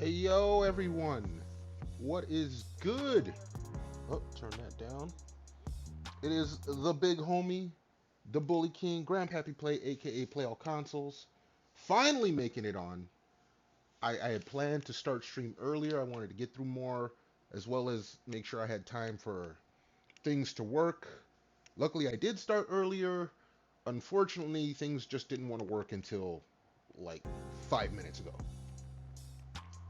Hey yo, everyone. What is good? Oh, turn that down. It is the big homie, the Bully King, Grandpappy Play, aka Play All Consoles. Finally making it on. I had planned to start stream earlier. I wanted to get through more, as well as make sure I had time for things to work. Luckily, I did start earlier. Unfortunately, things just didn't want to work until like 5 minutes ago.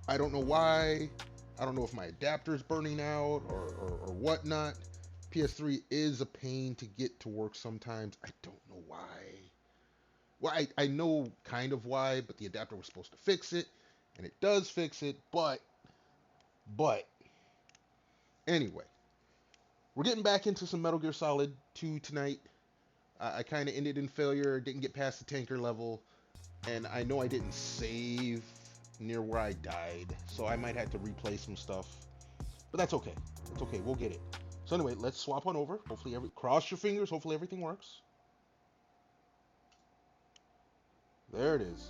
I don't know why. I don't know if my adapter is burning out or whatnot. PS3 is a pain to get to work sometimes. I don't know why. Well, I know kind of why, but the adapter was supposed to fix it, and it does fix it, but, anyway. We're getting back into some Metal Gear Solid 2 tonight. I kind of ended in failure, didn't get past the tanker level, and I know I didn't save near where I died, so I might have to replay some stuff. But that's okay. It's okay. We'll get it. So anyway, let's swap on over. Hopefully, cross your fingers. Hopefully, everything works. There it is.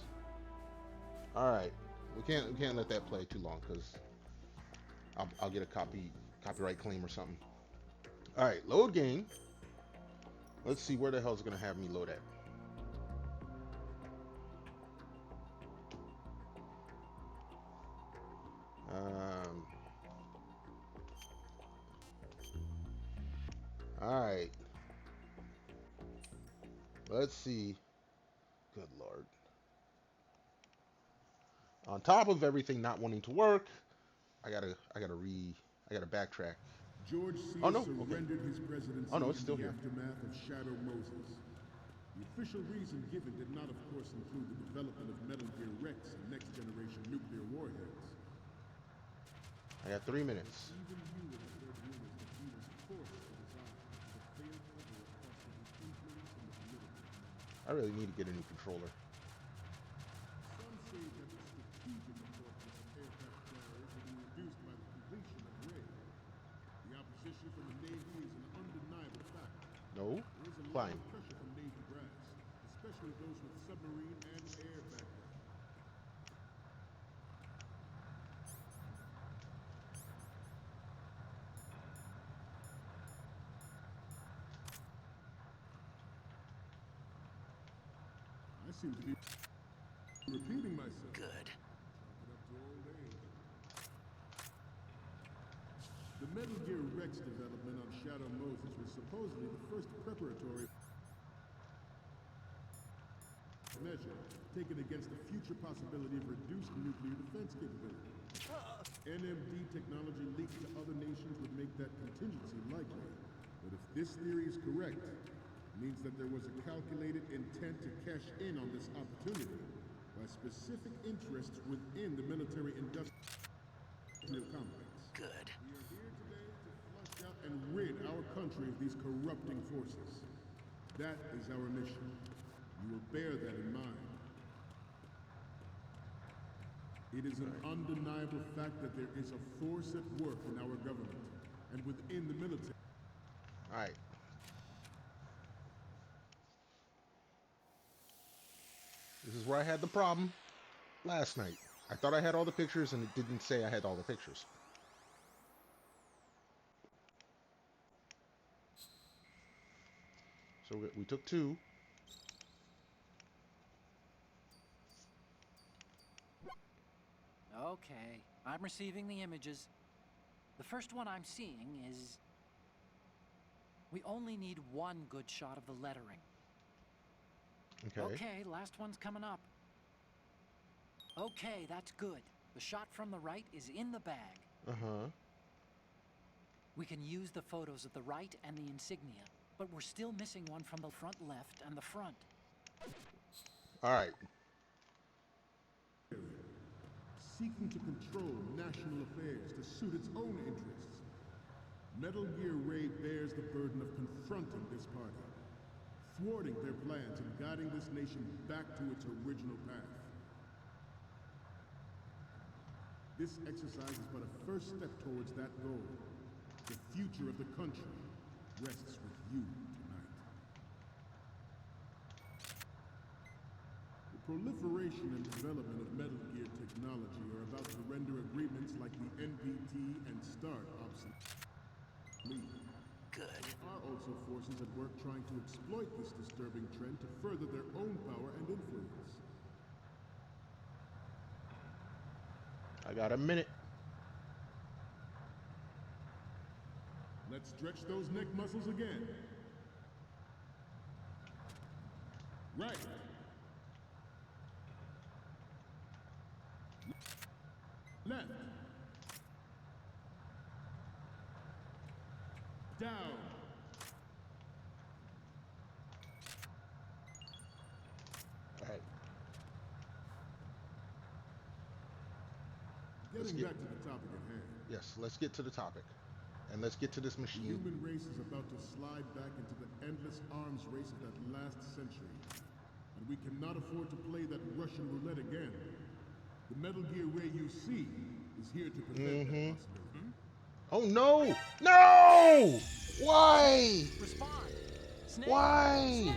All right. We can't let that play too long because I'll get a copyright claim or something. All right. Load game. Let's see where the hell is gonna have me load at. Um. All right. Let's see. Good lord. On top of everything not wanting to work, I gotta backtrack. George Oh Sears no. Okay. surrendered his Oh presidency no, it's in still the here. aftermath of Shadow Moses. The official reason given did not, of course, include the development of Metal Gear Rex and next-generation nuclear warheads. I got 3 minutes. Even you would have heard rumors that he was forced to resign but failed to ever request his influence in the political. I really need to get a new controller. Some say that the strategic importance of aircraft carriers will be reduced by the completion of Ray. The opposition from the Navy is an undeniable fact. No. There is a lot Climb. of pressure from Navy brass, especially those with submarine and air background. I seem to be repeating myself. Good. Chalk it up to old age. The Metal Gear Rex development on Shadow Moses was supposedly the first preparatory measure taken against the future possibility of reduced nuclear defense capability. NMD technology leaked to other nations would make that contingency likely. But if this theory is correct, it means that there was a calculated intent to cash in on this opportunity by specific interests within the military-industrial complex. Good. We are here today to flush out and rid our country of these corrupting forces. That is our mission. You will bear that in mind. It is an undeniable fact that there is a force at work in our government and within the military. All right. This is where I had the problem last night. I thought I had all the pictures, and it didn't say I had all the pictures. So we took two. Okay, I'm receiving the images. The first one I'm seeing is... We only need one good shot of the lettering. Okay. Okay, last one's coming up. Okay, that's good. The shot from the right is in the bag. Uh-huh. We can use the photos of the right and the insignia, but we're still missing one from the front left and the front. All right. Seeking to control national affairs to suit its own interests. Metal Gear Ray bears the burden of confronting this party, thwarting their plans and guiding this nation back to its original path. This exercise is but a first step towards that goal. The future of the country rests with you tonight. The proliferation and development of Metal Gear technology are about to render a obsolete. Good. There are also forces at work trying to exploit this disturbing trend to further their own power and influence. I got a minute. Let's stretch those neck muscles again. Right. Left. Down. All right. Getting back to the topic at hand. Yes, let's get to the topic. And let's get to this The machine. human race is about to slide back into the endless arms race of that last century. And we cannot afford to play that Russian roulette again. The Metal Gear Ray you see is here to prevent that possibility. Oh no! No! Why? Respond. Snake. Why? Snake.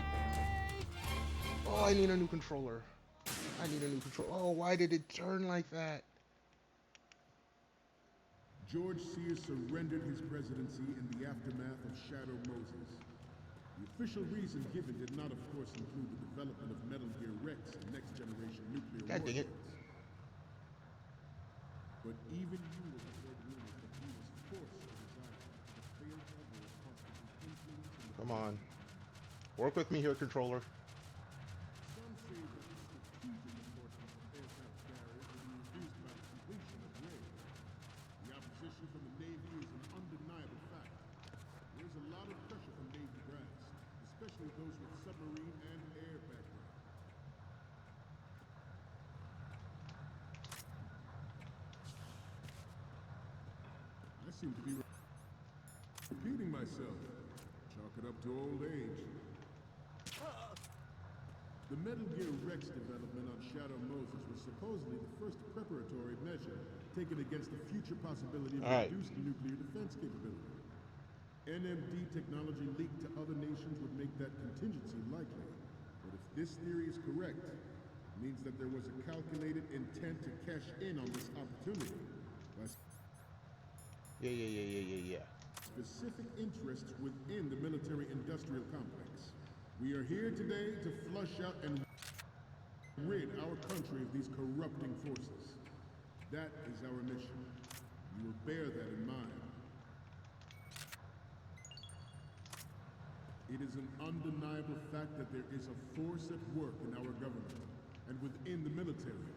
Oh, I need a new controller. I need a new controller. Oh, why did it turn like that? George Sears surrendered his presidency in the aftermath of Shadow Moses. The official reason given did not, of course, include the development of Metal Gear Rex and next-generation nuclear God dang it. warheads. But even you will have heard rumors that he was forced to resign, but failed to avoid possible influence in the Come on. Work with me here, controller. Some say that the strategic importance of aircraft carriers will be reduced by the completion of Ray. The opposition from the Navy is an undeniable fact. There is a lot of pressure from Navy brass, especially those with submarine and air background. I seem to be repeating myself. Chalk it up to old age. The Metal Gear Rex development on Shadow Moses was supposedly the first preparatory measure taken against the future possibility of reduced nuclear defense capability. NMD technology leaked to other nations would make that contingency likely. But if this theory is correct, it means that there was a calculated intent to cash in on this opportunity by Yeah. specific interests within the military-industrial complex. We are here today to flush out and rid our country of these corrupting forces. That is our mission. You will bear that in mind. It is an undeniable fact that there is a force at work in our government and within the military,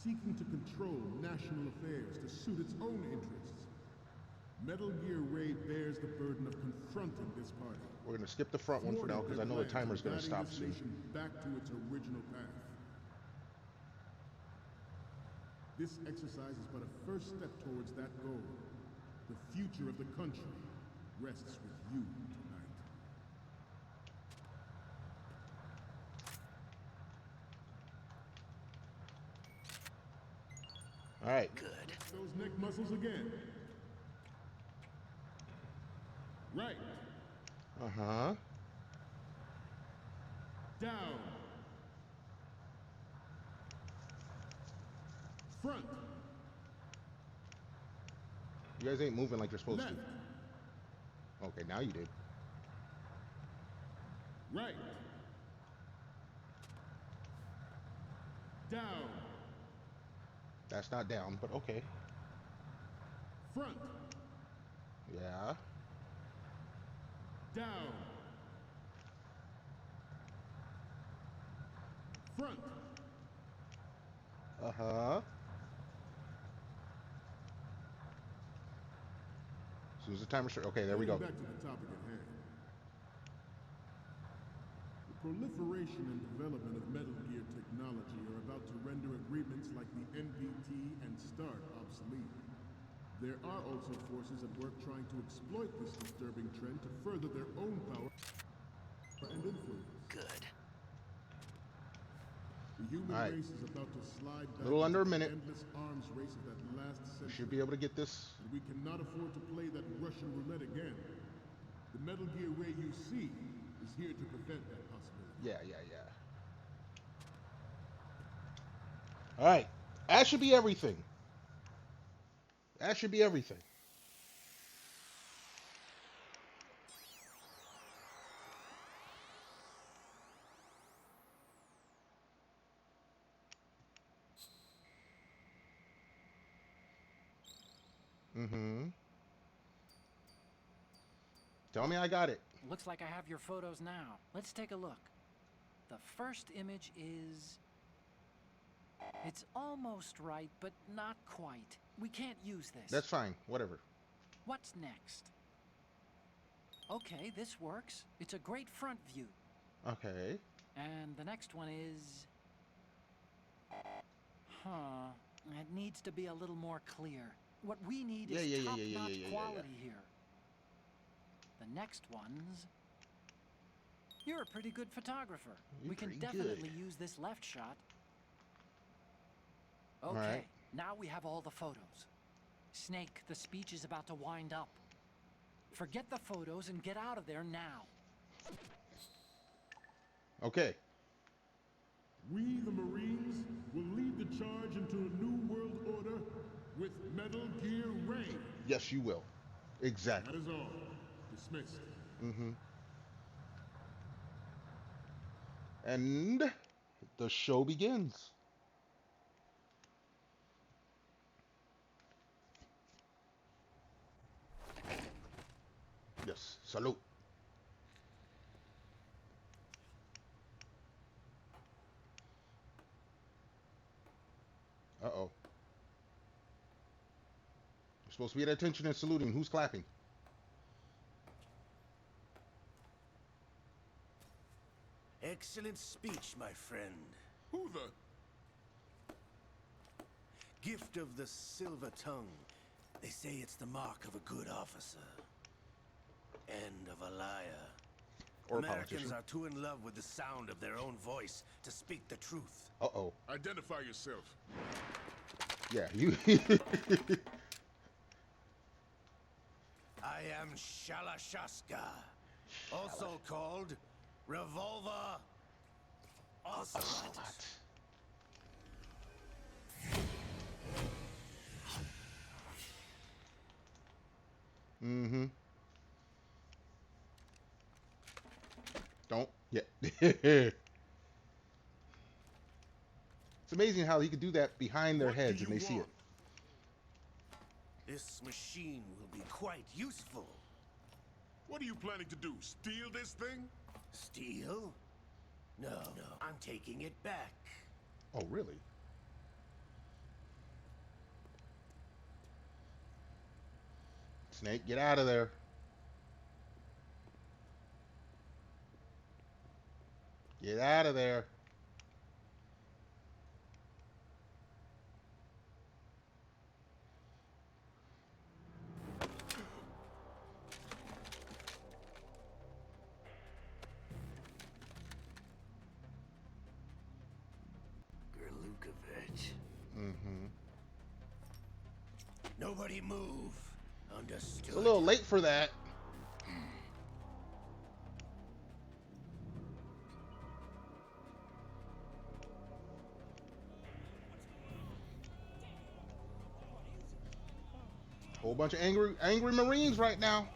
seeking to control national affairs to suit its own interests. Metal Gear Ray bears the burden of confronting this party. We're gonna skip the front one for now because I know the timer's gonna stop soon. Back to its original path. This exercise is but a first step towards that goal. The future of the country rests with you tonight. All right. Good. Those neck muscles again. Right. Uh-huh. Down. Front. You guys ain't moving like you're supposed Left. to. Okay, now you did. Right. Down. That's not down, but okay. Front. Yeah. Down. Front. Uh-huh. As soon as the timer starts. Okay, there we go. Back to the topic at hand. The proliferation and development of Metal Gear technology are about to render agreements like the NPT and START obsolete. There are also forces at work trying to exploit this disturbing trend to further their own power and influence. Good. The human race is about to slide back Little under a into the minute. endless arms race of that last We century. should be able to get this. And we cannot afford to play that Russian roulette again. The Metal Gear Ray you see is here to prevent that possibility. Yeah. All right. That should be everything. That should be everything. Mm-hmm. Tell me I got it. Looks like I have your photos now. Let's take a look. The first image is... It's almost right, but not quite. We can't use this. That's fine. Whatever. What's next? Okay, this works. It's a great front view. Okay. And the next one is... Huh. It needs to be a little more clear. What we need is top-notch quality here. The next one's... You're a pretty good photographer. We can definitely use this left shot. Okay, right. now we have all the photos. Snake, the speech is about to wind up. Forget the photos and get out of there now. Okay. We, the Marines, will lead the charge into a new world order with Metal Gear Ray. Yes, you will. Exactly. That is all. Dismissed. Mm-hmm. And the show begins. Yes, salute. Uh-oh. You're supposed to be at attention and saluting. Who's clapping? Excellent speech, my friend. Who the... Gift of the silver tongue. They say it's the mark of a good officer. And of a liar. Or a Americans politician. are too in love with the sound of their own voice to speak the truth. Uh-oh. Identify yourself. Yeah, you... I am Shalashaska, also called Revolver Ocelot. Mm-hmm. Don't. Yeah. It's amazing how he could do that behind their What heads do and they you see it. want? This machine will be quite useful. What are you planning to do? Steal this thing? Steal? No, I'm taking it back. Oh, really? Snake, get out of there. Get out of there. Gerlukovich. Mm-hmm. Nobody move. Understood. It's a little late for that. Whole bunch of angry Marines right now.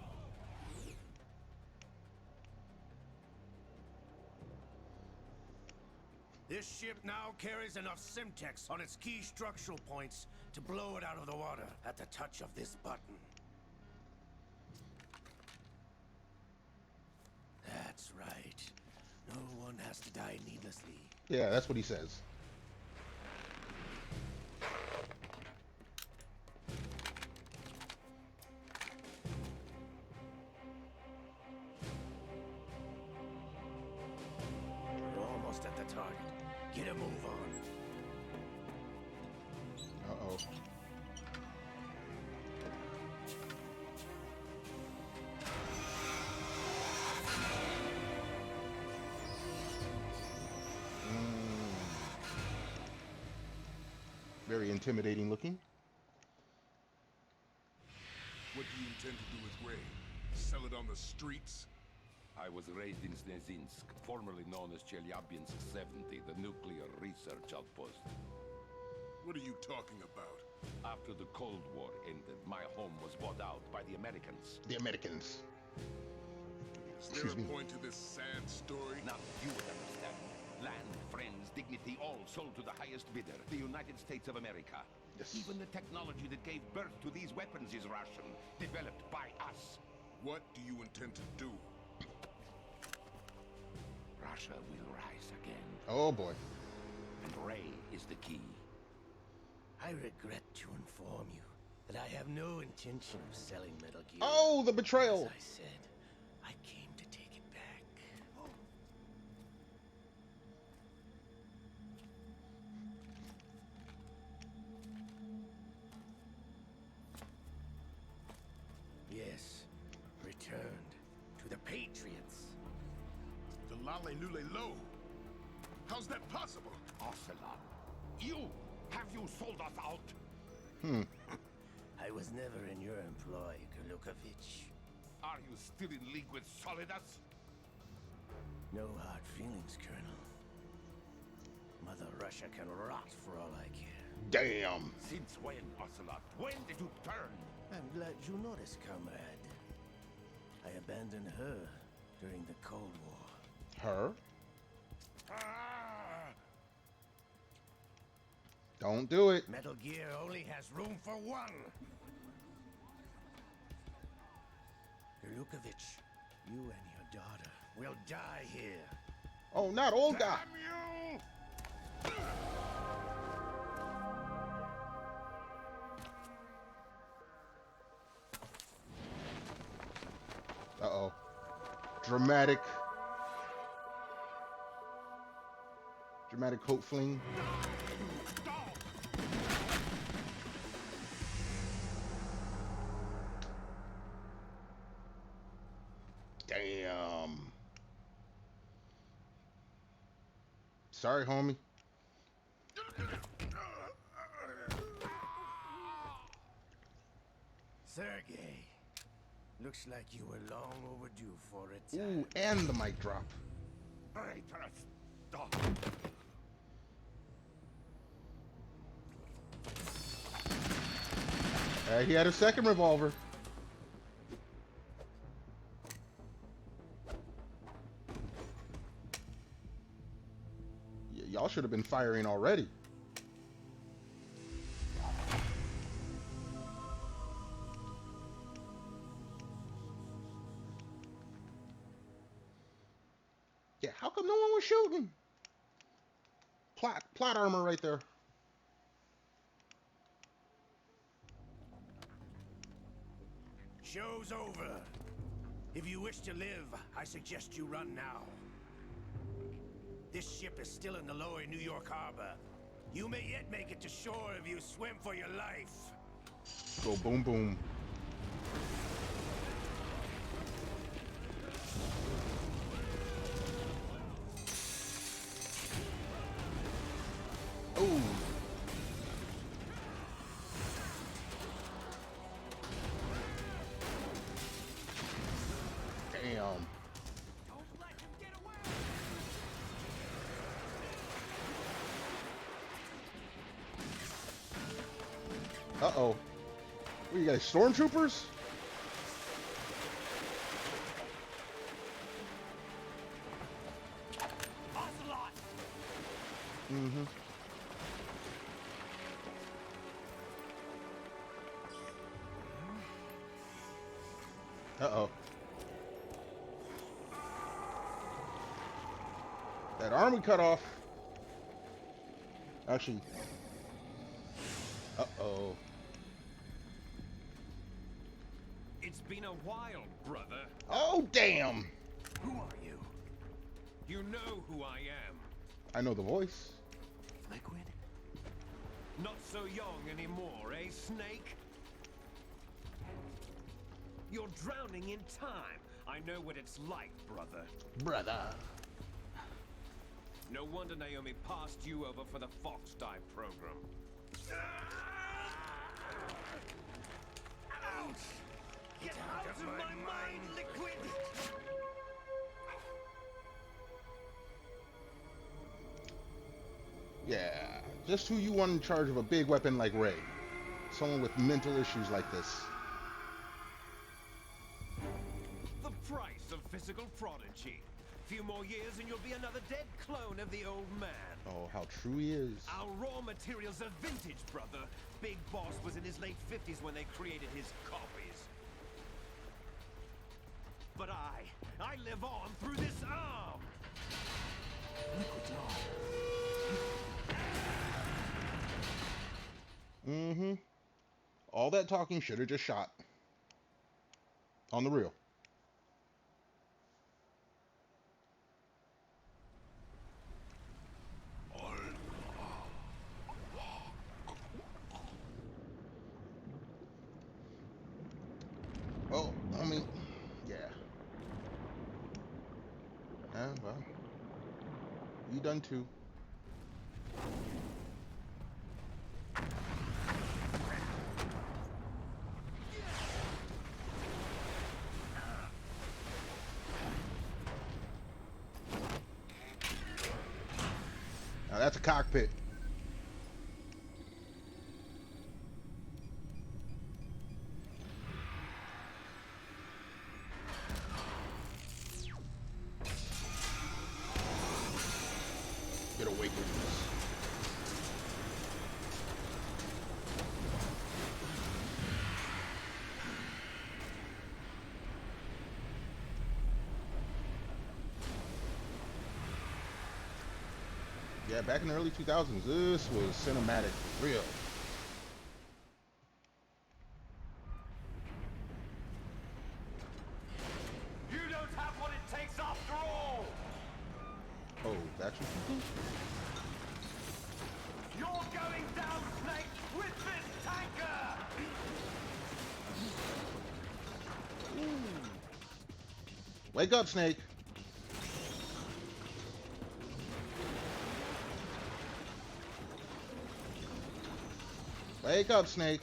This ship now carries enough Simtex on its key structural points to blow it out of the water at the touch of this button. That's right. No one has to die needlessly. Yeah, that's what he says. We're almost at the target. Get a move on. Uh-oh. Very intimidating looking. What do you intend to do with Ray? Sell it on the streets? I was raised in Snezinsk, formerly known as Chelyabinsk 70, the nuclear research outpost. What are you talking about? After the Cold War ended, my home was bought out by the Americans. The Americans. Is there Excuse a me. point to this sad story? Not you would understand. Land, friends, dignity, all sold to the highest bidder, the United States of America. Yes. Even the technology that gave birth to these weapons is Russian, developed by us. What do you intend to do? Russia will rise again, Oh boy. and Ray is the key. I regret to inform you that I have no intention of selling Metal Gear. Oh, the betrayal. As I said, I came to take it back. Yes, returned to the Patriots. The Lale Lule Lo. How's that possible? Ocelot, have you sold us out? I was never in your employ, Golukovich. Are you still in league with Solidus? No hard feelings, Colonel. Mother Russia can rot for all I care. Damn. Since when, Ocelot? When did you turn? I'm glad you noticed, comrade. I abandoned her during the Cold War. Her? Ah! Don't do it. Metal Gear only has room for one. Golukovich, you and your daughter will die here. Oh, not Olga. Damn you! Uh-oh. Dramatic coat fling. Damn. Sorry, homie. Sergei, looks like you were long overdue for it. Ooh, and the mic drop. Traitorous dog. He had a second revolver. Y'all should have been firing already. Yeah, how come no one was shooting? Plot armor right there. Show's over. If you wish to live, I suggest you run now. This ship is still in the lower New York harbor. You may yet make it to shore if you swim for your life. Go boom boom. Ooh. Damn. Uh-oh. What, you guys stormtroopers? Ocelot! Mm-hmm. Uh-oh. That arm we cut off. Actually. Uh-oh. It's been a while, brother. Oh, damn. Who are you? You know who I am. I know the voice. Liquid? Not so young anymore, eh, Snake? You're drowning in time. I know what it's like, brother. Brother. No wonder Naomi passed you over for the Fox Die program. Ouch! Get out of my mind, Liquid! Yeah. Just who you want in charge of a big weapon like Ray. Someone with mental issues like this. The price of physical prodigy. Few more years and you'll be another dead clone of the old man. Oh, how true he is. Our raw materials are vintage, brother. Big Boss was in his late 50s when they created his copies. But I live on through this arm. Mm-hmm. All that talking should have just shot. On the real. Oh, I mean, yeah. Well, you done too. Now that's a cockpit. Get away from this. Yeah, back in the early 2000s, this was cinematic for real. You don't have what it takes after all. Oh, that's what you do? You're going down, Snake, with this tanker. Wake up, Snake. Wake up, Snake.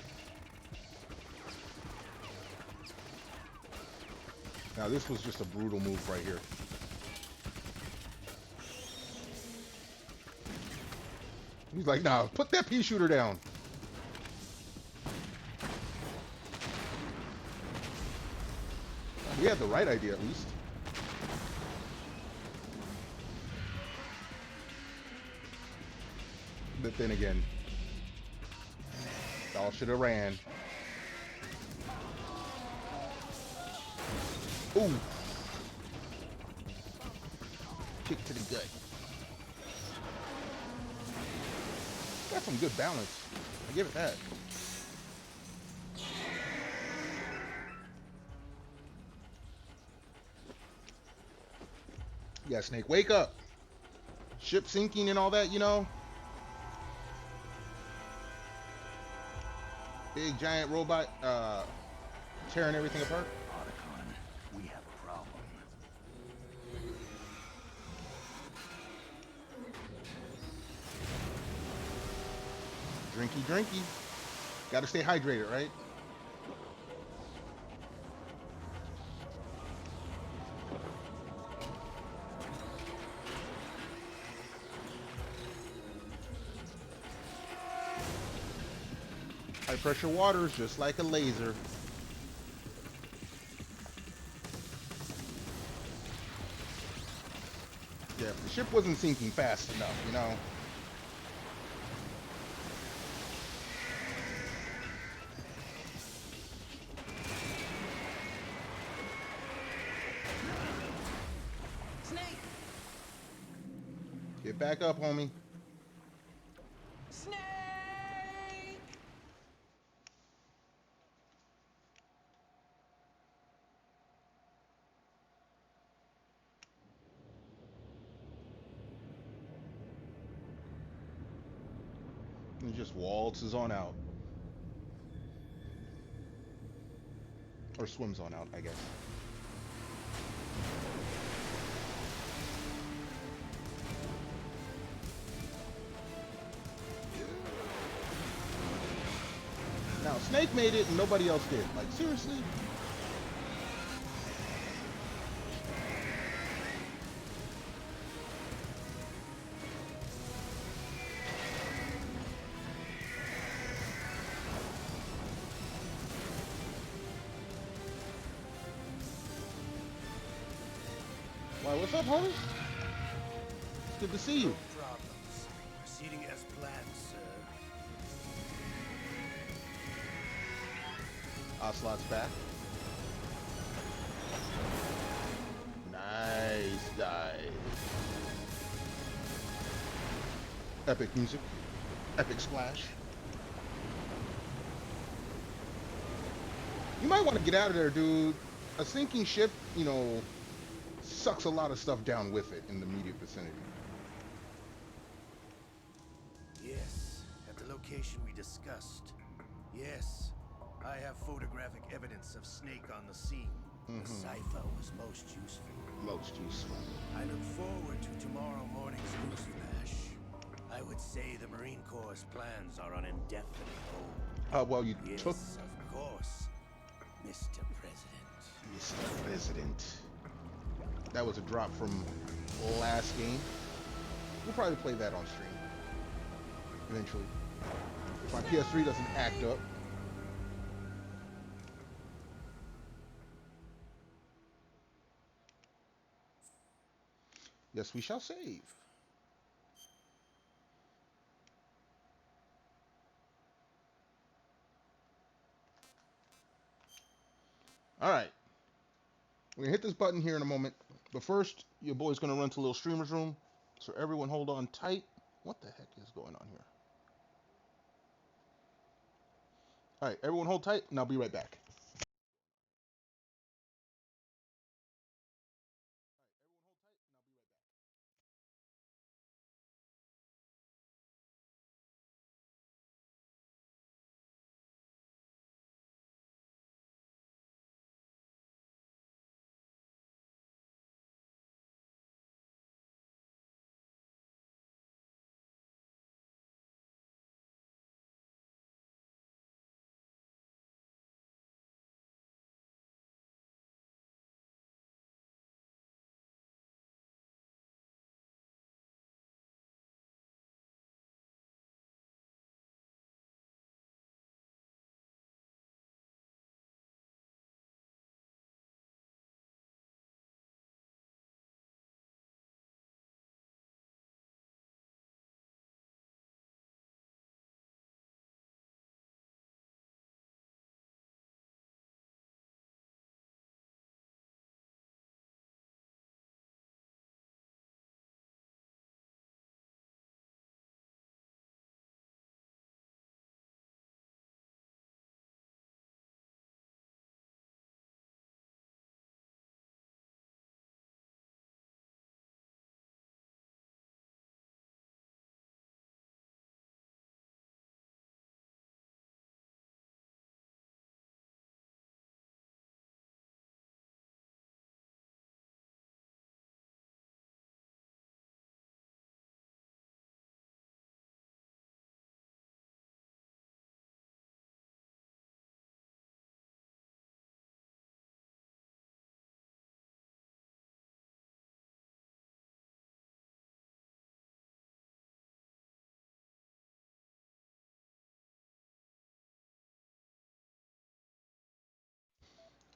Now this was just a brutal move right here. He's like, nah, put that pea shooter down. We had the right idea at least. But then again, y'all should have ran. Ooh. Kick to the gut. Got some good balance. I give it that. Yeah, Snake, wake up. Ship sinking and all that, you know. Big giant robot tearing everything apart. We have a problem. Drinky, drinky. Gotta stay hydrated, right? High pressure water is just like a laser. Yeah, if the ship wasn't sinking fast enough, you know. Snake! Get back up, homie. Snake! He just waltzes on out. Or swims on out, I guess. Now, Snake made it and nobody else did. Like, seriously? Why What's up, homie? It's good to see you. No problems. Proceeding as planned, sir. Ocelot's back. Nice dive. Epic music. Epic splash. You might want to get out of there, dude. A sinking ship, you know, sucks a lot of stuff down with it in the immediate vicinity. Yes, at the location we discussed. Yes, I have photographic evidence of Snake on the scene. The cipher was most useful. Most useful. I look forward to tomorrow morning's newsflash. I would say the Marine Corps' plans are on indefinite hold. Well, you Yes, took of course, Mr. President. Mr. President. That was a drop from last game. We'll probably play that on stream eventually. If my PS3 doesn't act up. Yes, we shall save. All right. We're going to hit this button here in a moment. But first, your boy's going to run to a little streamer's room. So everyone hold on tight. What the heck is going on here? All right, everyone hold tight, and I'll be right back.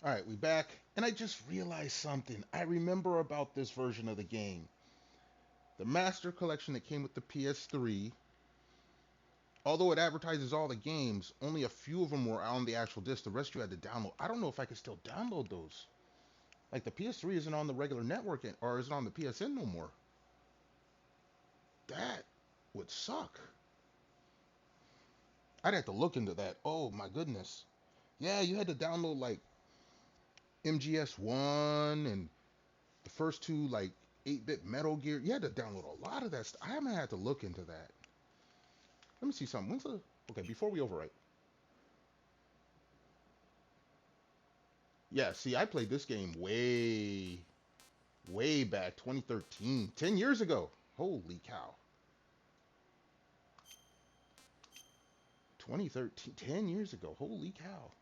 All right, we back. And I just realized something. I remember about this version of the game. The Master Collection that came with the PS3, although it advertises all the games, only a few of them were on the actual disc. The rest you had to download. I don't know if I can still download those. Like the PS3 isn't on the regular network or isn't on the PSN no more. That would suck. I'd have to look into that. Oh my goodness. Yeah, you had to download like MGS1 and the first two like 8-bit Metal Gear. You had to download a lot of that stuff. I haven't had to look into that. Let me see something. Okay, before we overwrite. Yeah, see, I played this game way back, 2013, 10 years ago. Holy cow. 2013, 10 years ago. Holy cow.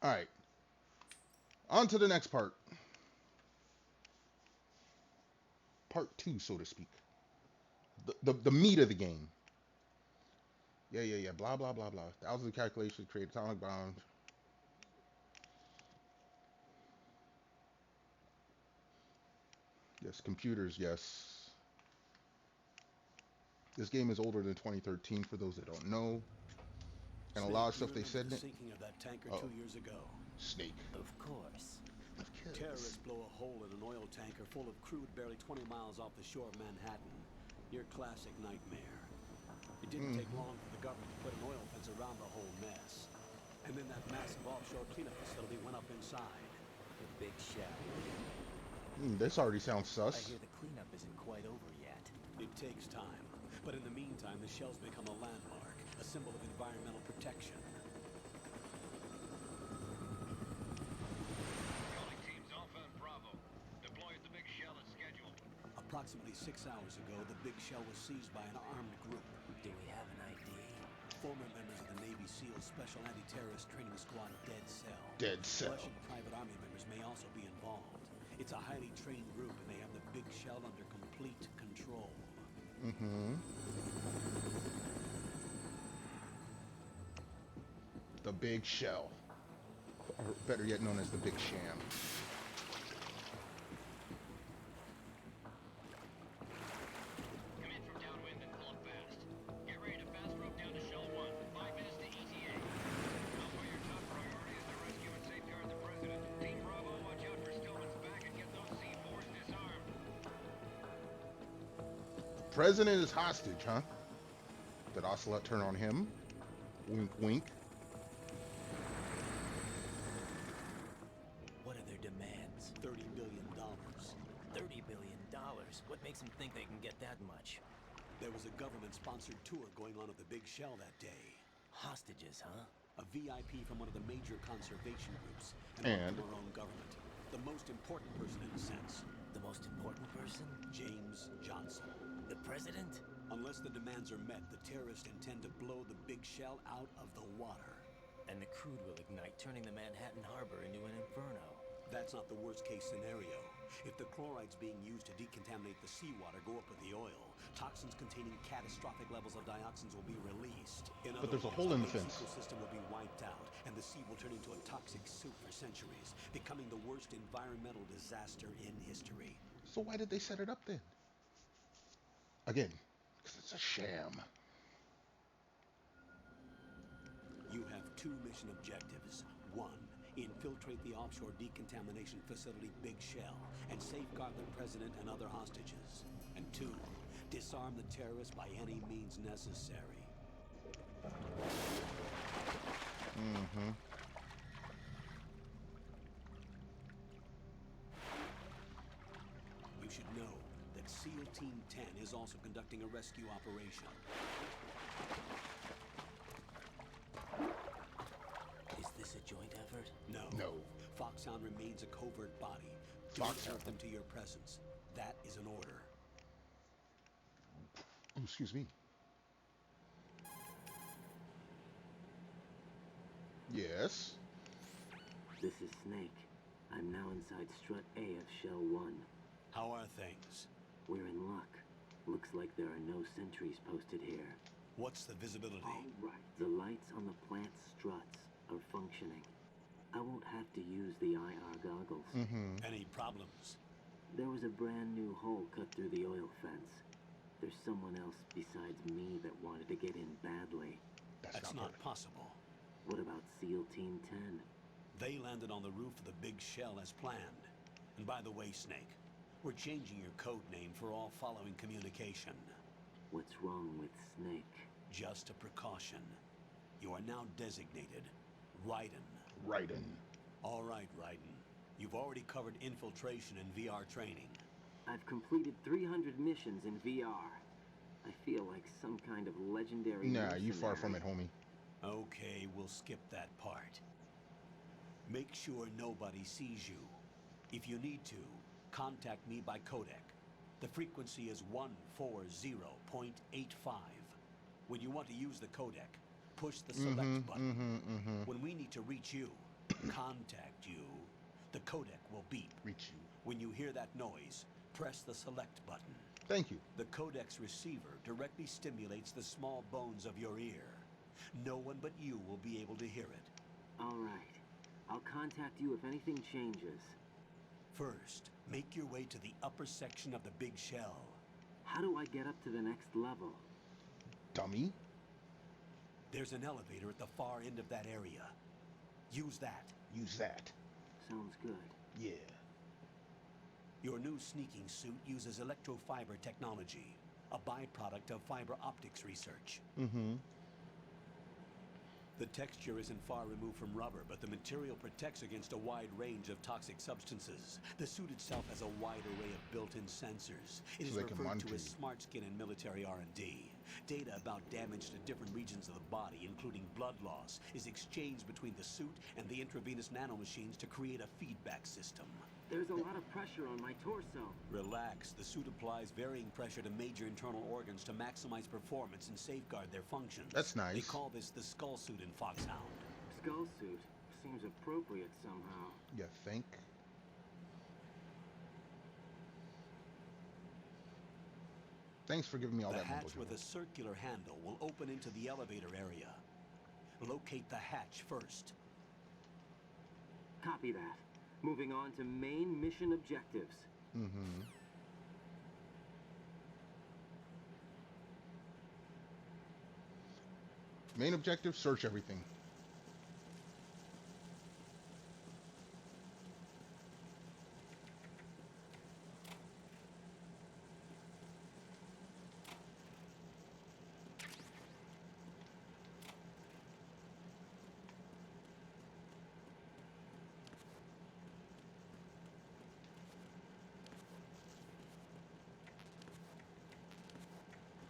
All right. On to the next part. Part two, so to speak. The meat of the game. Yeah. Blah, blah, blah, blah. Thousands of calculations create atomic bombs. Yes, computers, yes. This game is older than 2013 for those that don't know. And a Snake, lot of do you stuff they remember said in the it. sinking of that tanker Oh, 2 years ago? Snake. Of course. Of course. Terrorists blow a hole in an oil tanker full of crude barely 20 miles off the shore of Manhattan. Your classic nightmare. It didn't take long for the government to put an oil fence around the whole mess. And then that massive offshore cleanup facility went up inside. The big shell. This already sounds I sus. hear the cleanup isn't quite over yet. It takes time. But in the meantime, the shell's become a landmark, a symbol of environmental protection. Calling teams Alpha and Bravo. Deploy at the Big Shell as scheduled. Approximately 6 hours ago, the Big Shell was seized by an armed group. Do we have an ID? Former members of the Navy SEAL Special Anti-Terrorist Training Squad Dead Cell. Dead Cell. Russian private army members may also be involved. It's a highly trained group and they have the Big Shell under complete control. The Big Shell. Or better yet known as the Big Sham. Come in from downwind and pull up fast. Get ready to fast rope down to Shell 1. 5 minutes to ETA. Alpha, your top priority is to rescue and safeguard the President. Team Bravo, watch out for Stillman's back and get those C4s disarmed. President is hostage, huh? Did Ocelot turn on him? Wink, wink. What are their demands? $30 billion. $30 billion. What makes them think they can get that much? There was a government-sponsored tour going on at the Big Shell that day. Hostages, huh? A VIP from one of the major conservation groups. And? One from our own government. The most important person in a sense. The most important person? James Johnson. The president? Unless the demands are met, the terrorists intend to blow the Big Shell out of the water. And the crude will ignite, turning the Manhattan Harbor into an inferno. That's not the worst-case scenario. If the chlorides being used to decontaminate the seawater go up with the oil, toxins containing catastrophic levels of dioxins will be released. But there's a hole in the fence. The ecosystem will be wiped out, and the sea will turn into a toxic soup for centuries, becoming the worst environmental disaster in history. So why did they set it up then? Again, because it's a sham. You have 2 mission objectives. 1, infiltrate the offshore decontamination facility Big Shell and safeguard the president and other hostages. And 2, disarm the terrorists by any means necessary. You should know that SEAL Team 10 is also conducting a rescue operation. Is this a joint effort? No. No. Foxhound remains a covert body. Do not alert them to your presence. That is an order. Oh, excuse me. Yes. This is Snake. I'm now inside Strut A of Shell 1. How are things? We're in luck. Looks like there are no sentries posted here. What's the visibility? All right. The lights on the plant struts are functioning. I won't have to use the IR goggles. Any problems? There was a brand new hole cut through the oil fence. There's someone else besides me that wanted to get in badly. That's not possible. What about SEAL Team 10? They landed on the roof of the Big Shell as planned. And by the way, Snake, we're changing your code name for all following communication. What's wrong with Snake? Just a precaution. You are now designated Raiden. Raiden. All right, Raiden. You've already covered infiltration and VR training. I've completed 300 missions in VR. I feel like some kind of legendary Nah, you far mercenary. from it, homie. Okay, we'll skip that part. Make sure nobody sees you. If you need to, contact me by codec. The frequency is 140.85. When you want to use the codec, push the select button. When we need to reach you, contact you, the codec will beep. Reach you. When you hear that noise, press the select button. Thank you. The codec's receiver directly stimulates the small bones of your ear. No one but you will be able to hear it. All right. I'll contact you if anything changes. First, make your way to the upper section of the big shell. How do I get up to the next level? Dummy. There's an elevator at the far end of that area. Use that. Use that. Sounds good. Yeah. Your new sneaking suit uses electrofiber technology, a byproduct of fiber optics research. Mm-hmm. The texture isn't far removed from rubber, but the material protects against a wide range of toxic substances. The suit itself has a wide array of built-in sensors. It is referred to as smart skin in military R&D. Data about damage to different regions of the body, including blood loss, is exchanged between the suit and the intravenous nanomachines to create a feedback system. There's a lot of pressure on my torso. Relax. The suit applies varying pressure to major internal organs to maximize performance and safeguard their functions. That's nice. They call this the skull suit in Foxhound. Skull suit seems appropriate somehow. You think? Thanks for giving me all that. The hatch with a circular handle will open into the elevator area. Locate the hatch first. Copy that. Moving on to main mission objectives. Mm-hmm. Main objective, search everything.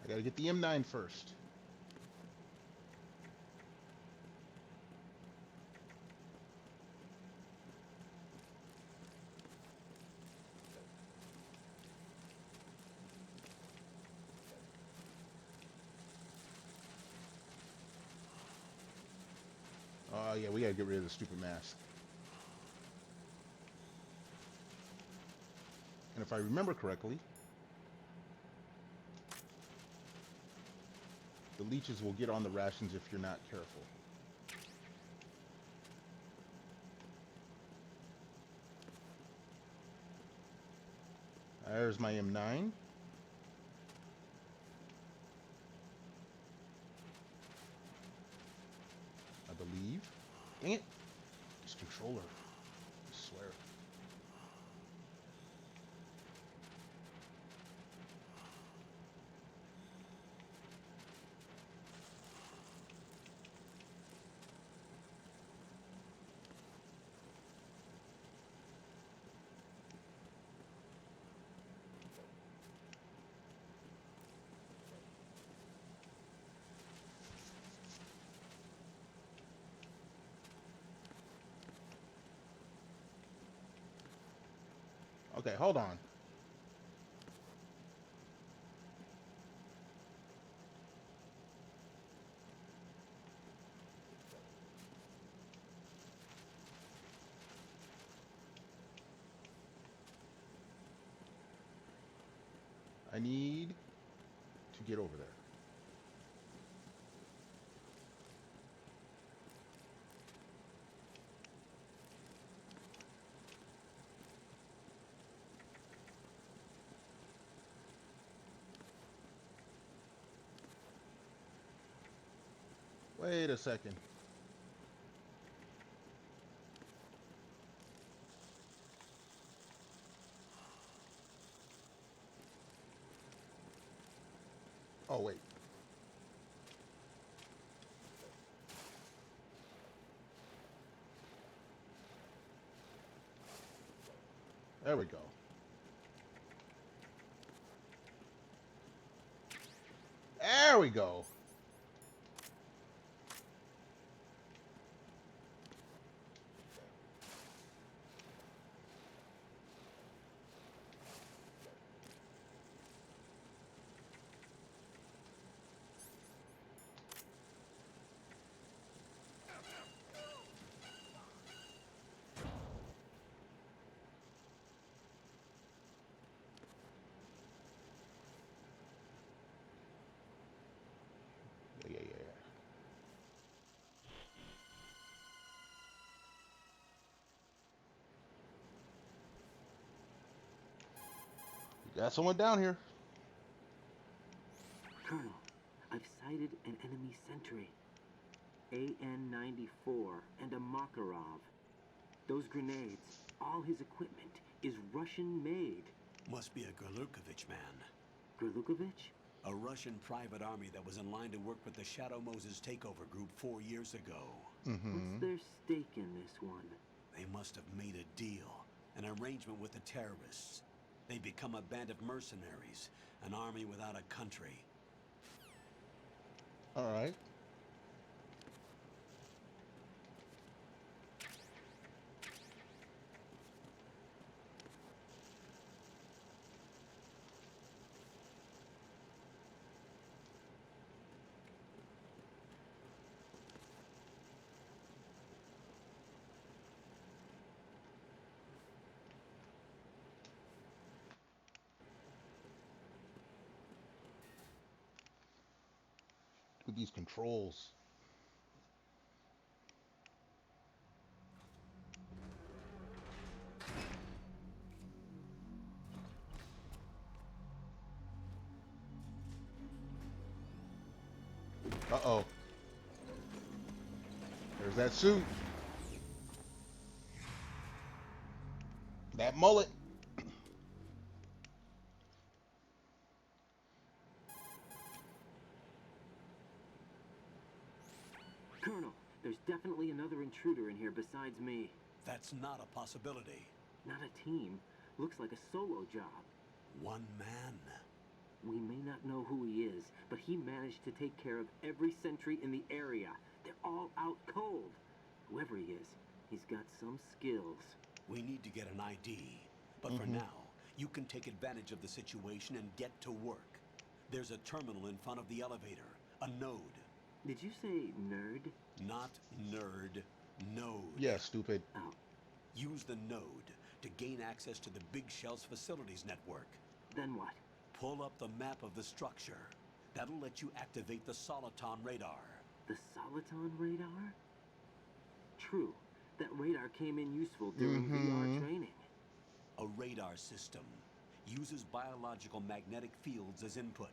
I gotta get the M9 first. Oh yeah, we gotta get rid of the stupid mask. And if I remember correctly, the leeches will get on the rations if you're not careful. There's my M9. I believe. Dang it. This controller. I swear. Okay, hold on. I need to get over there. Wait a second. Oh, wait. There we go. There we go. Got someone down here. Colonel, I've sighted an enemy sentry. AN-94 and a Makarov. Those grenades, all his equipment, is Russian-made. Must be a Gerlukovich man. Gerlukovich? A Russian private army that was in line to work with the Shadow Moses takeover group 4 years ago. What's their stake in this one? They must have made a deal, an arrangement with the terrorists. They become a band of mercenaries, an army without a country. All right. With these controls. Uh-oh. There's that suit. That mullet. Colonel, there's definitely another intruder in here besides me. That's not a possibility. Not a team. Looks like a solo job. One man. We may not know who he is, but he managed to take care of every sentry in the area. They're all out cold. Whoever he is, he's got some skills. We need to get an ID. But for now, you can take advantage of the situation and get to work. There's a terminal in front of the elevator. A node. Did you say nerd? Not nerd. Node. Yeah, stupid. Oh. Use the node to gain access to the Big Shell's facilities network. Then what? Pull up the map of the structure. That'll let you activate the Soliton radar. The Soliton radar? True. That radar came in useful during VR training. A radar system uses biological magnetic fields as input.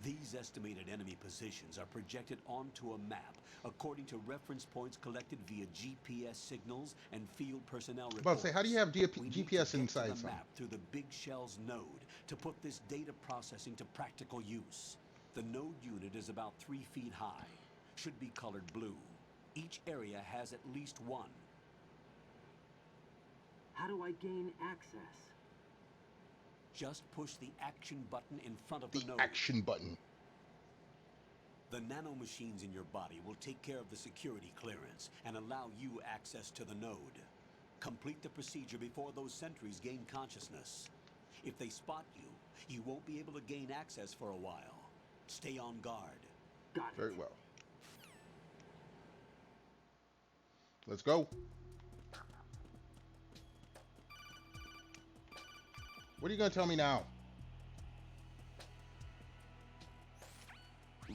These estimated enemy positions are projected onto a map according to reference points collected via GPS signals and field personnel reports. About to say, how do you have We need GPS to get inside to the something? map through the Big Shell's node to put this data processing to practical use. The node unit is about 3 feet high. Should be colored blue. Each area has at least one. How do I gain access? Just push the action button in front of the node. Action button. The nanomachines in your body will take care of the security clearance and allow you access to the node. Complete the procedure before those sentries gain consciousness. If they spot you, you won't be able to gain access for a while. Stay on guard. Got it. Very well. Let's go. What are you going to tell me now?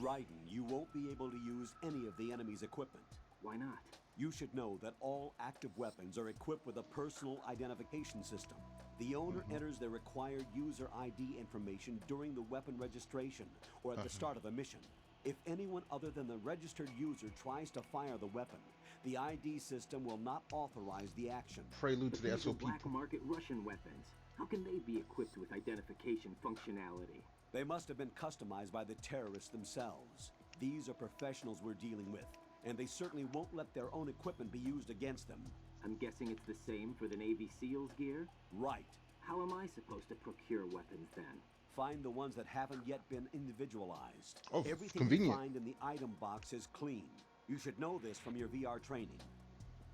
Raiden, you won't be able to use any of the enemy's equipment. Why not? You should know that all active weapons are equipped with a personal identification system. The owner enters their required user ID information during the weapon registration or at the start of a mission. If anyone other than the registered user tries to fire the weapon, the ID system will not authorize the action. Prelude to the These are SOP. black market Russian weapons. How can they be equipped with identification functionality? They must have been customized by the terrorists themselves. These are professionals we're dealing with, and they certainly won't let their own equipment be used against them. I'm guessing it's the same for the Navy SEALs gear? Right. How am I supposed to procure weapons then? Find the ones that haven't yet been individualized. Oh, Everything convenient. you find in the item box is clean. You should know this from your VR training.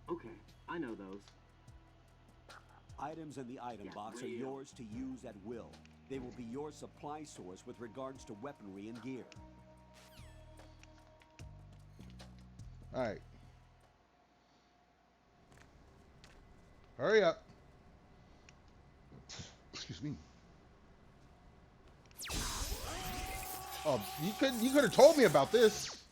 Okay, I know those. Items in the item box are yours to use at will. They will be your supply source with regards to weaponry and gear. All right. Hurry up. Excuse me. Oh, you could have told me about this.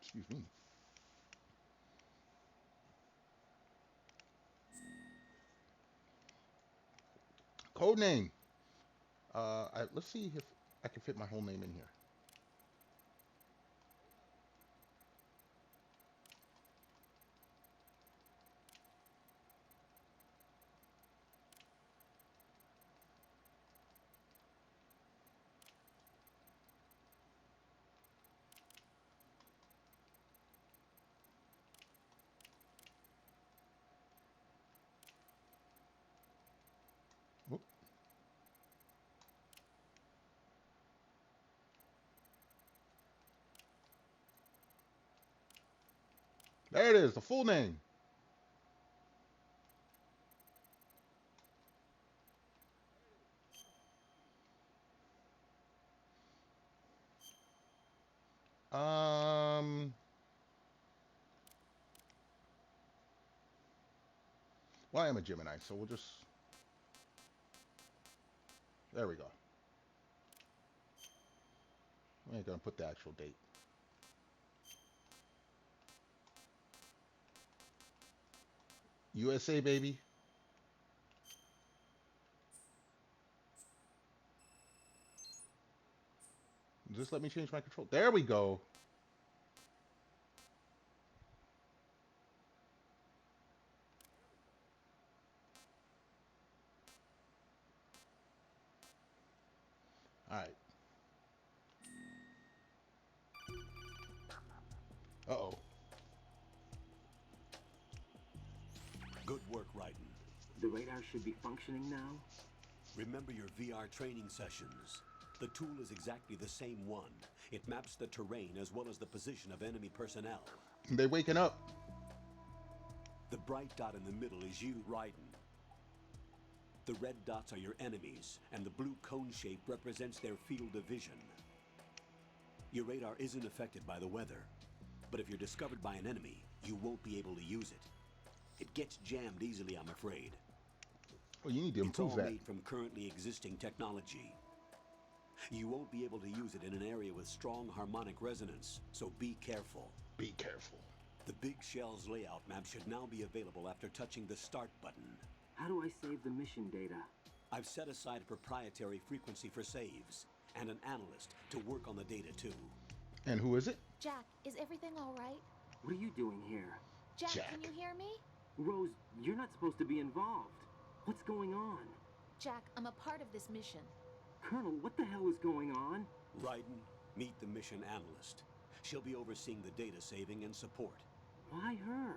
Excuse me. Code name. Let's see if I can fit my whole name in here. Whoop. There it is, the full name. Um, well, I am a Gemini, so we'll just, there we go. We ain't gonna put the actual date. USA, baby. Just let me change my control. There we go. All right. Uh-oh. Good work, Raiden. The radar should be functioning now? Remember your VR training sessions. The tool is exactly the same one. It maps the terrain as well as the position of enemy personnel. They waking up. The bright dot in the middle is you, Raiden. The red dots are your enemies, and the blue cone shape represents their field of vision. Your radar isn't affected by the weather, but if you're discovered by an enemy, you won't be able to use it. It gets jammed easily, I'm afraid. Well, you need to improve it's all that. made from currently existing technology. You won't be able to use it in an area with strong harmonic resonance, so be careful. Be careful. The Big Shell's layout map should now be available after touching the Start button. How do I save the mission data? I've set aside a proprietary frequency for saves, and an analyst to work on the data too. And who is it? Jack, is everything all right? What are you doing here? Jack, can you hear me? Rose, you're not supposed to be involved. What's going on? Jack, I'm a part of this mission. Colonel, what the hell is going on? Raiden, meet the mission analyst. She'll be overseeing the data saving and support. Why her?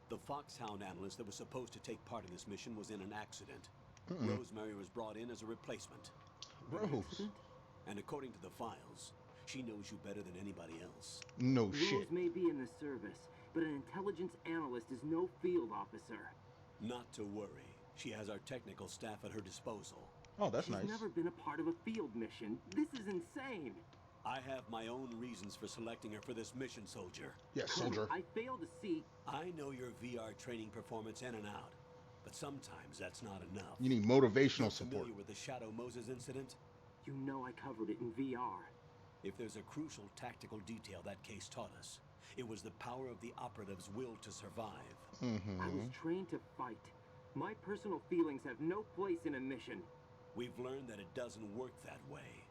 The Foxhound analyst that was supposed to take part in this mission was in an accident. Rosemary was brought in as a replacement. Rose. And according to the files, she knows you better than anybody else. No Rose shit. may be in the service, but an intelligence analyst is no field officer. Not to worry. She has our technical staff at her disposal. Oh, that's She's nice. never been a part of a field mission. This is insane. I have my own reasons for selecting her for this mission, soldier. Yes, soldier. I fail to see. I know your VR training performance in and out, but sometimes that's not enough. You need motivational You're support. familiar with the Shadow Moses incident? You know I covered it in VR. If there's a crucial tactical detail that case taught us, it was the power of the operative's will to survive. I was trained to fight. My personal feelings have no place in a mission. We've learned that it doesn't work that way.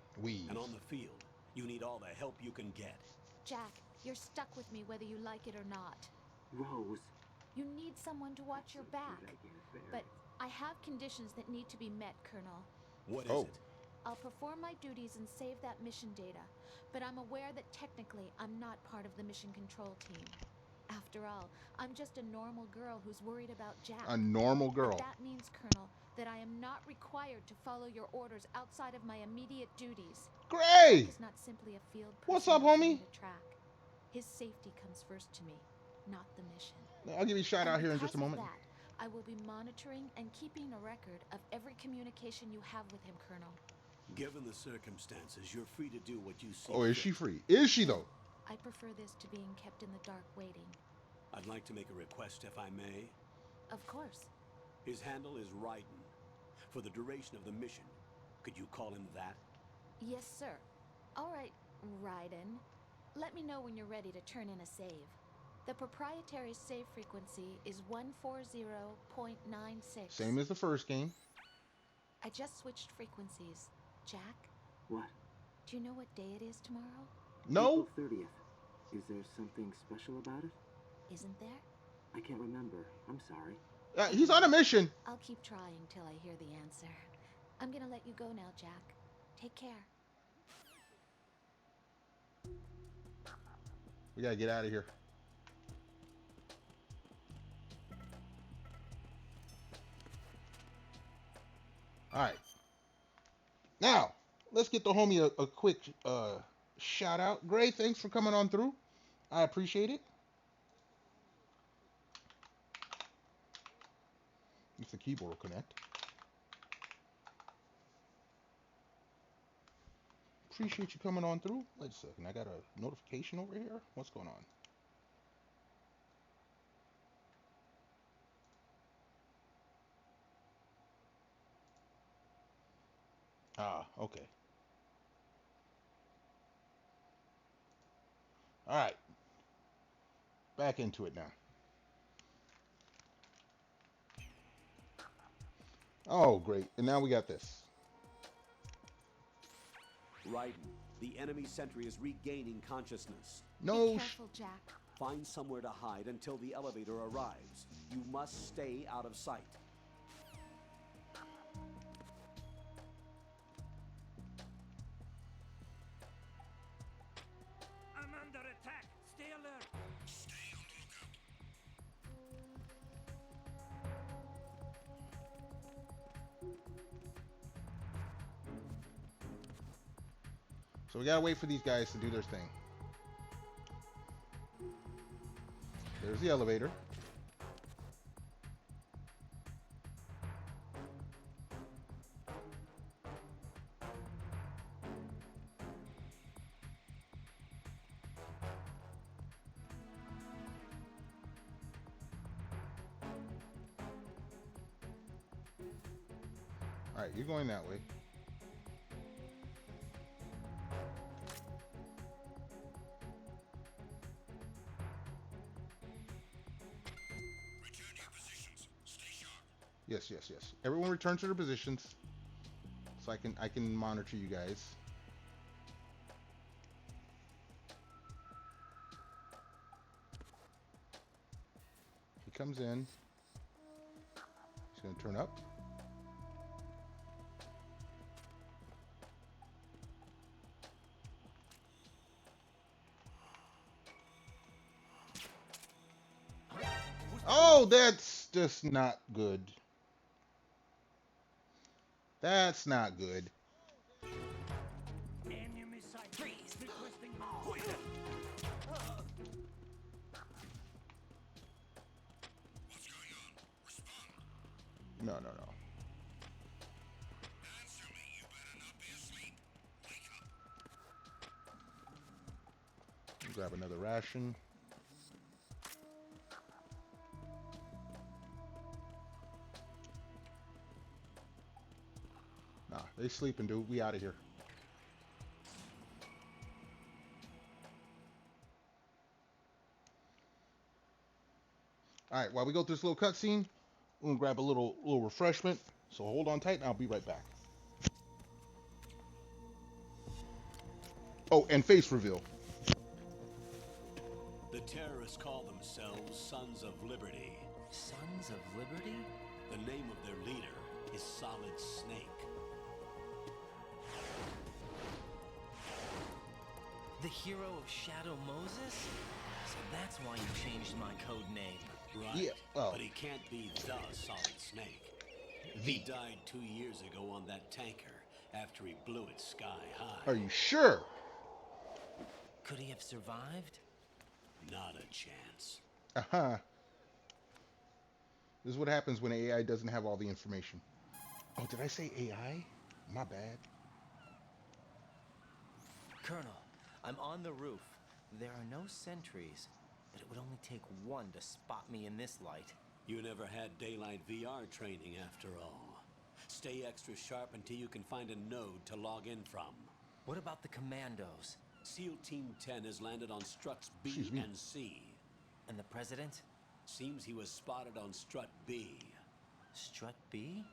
And on the field, you need all the help you can get. Jack, you're stuck with me whether you like it or not. Rose. You need someone to watch your back. But I have conditions that need to be met, Colonel. What is it? I'll perform my duties and save that mission data, but I'm aware that technically I'm not part of the mission control team. After all, I'm just a normal girl who's worried about Jack. A normal girl. But that means, Colonel, that I am not required to follow your orders outside of my immediate duties. Gray! Jack is not simply a field person. What's up, homie? To track. His safety comes first to me, not the mission. I'll give you a shout out here in just a moment. That, I will be monitoring and keeping a record of every communication you have with him, Colonel. Given the circumstances, you're free to do what you see. Oh, is she free? Is she, though? I prefer this to being kept in the dark waiting. I'd like to make a request, if I may. Of course. His handle is Raiden. For the duration of the mission, could you call him that? Yes, sir. All right, Raiden. Let me know when you're ready to turn in a save. The proprietary save frequency is 140.96. Same as the first game. I just switched frequencies. Jack? What? Do you know what day it is tomorrow? No. April 30th. Is there something special about it? Isn't there? I can't remember. I'm sorry. He's on a mission. I'll keep trying till I hear the answer. I'm gonna let you go now, Jack. Take care. We gotta get out of here. All right. Now, let's get the homie a quick shout out. Gray, thanks for coming on through. I appreciate it. If the keyboard will connect. Appreciate you coming on through. Wait a second. I got a notification over here. What's going on? Ah, okay. All right. Back into it now. Oh, great. And now we got this. Raiden, the enemy sentry is regaining consciousness. No. Be careful, Jack. Find somewhere to hide until the elevator arrives. You must stay out of sight. I'm under attack. Stay alert. Stay on the lookout. So we gotta wait for these guys to do their thing. There's the elevator. All right, you're going that way. Return to your positions. Stay sharp. Yes, yes, yes. Everyone return to their positions, so I can monitor you guys. He comes in. He's gonna turn up. Oh, that's just not good. That's not good. Enemy side. Freeze. Requesting. What's going on? Respond. No, no, no. Answer me. You better not be asleep. Wake up. Grab another ration. Nah, they sleeping, dude. We out of here. All right, while we go through this little cutscene, we're gonna grab a little refreshment. So hold on tight, and I'll be right back. Oh, and face reveal. The terrorists call themselves Sons of Liberty. Sons of Liberty? The name of their leader is Solid Snake. The hero of Shadow Moses? So that's why you changed my code name. Right. Yeah, well. But he can't be the Solid Snake. He died 2 years ago on that tanker after he blew it sky high. Are you sure? Could he have survived? Not a chance. Uh-huh. This is what happens when AI doesn't have all the information. Oh, did I say AI? My bad. Colonel, I'm on the roof. There are no sentries, but it would only take one to spot me in this light. You never had daylight VR training after all. Stay extra sharp until you can find a node to log in from. What about the commandos? SEAL Team 10 has landed on struts B Excuse me. and C. And the president? Seems he was spotted on strut B. Strut B?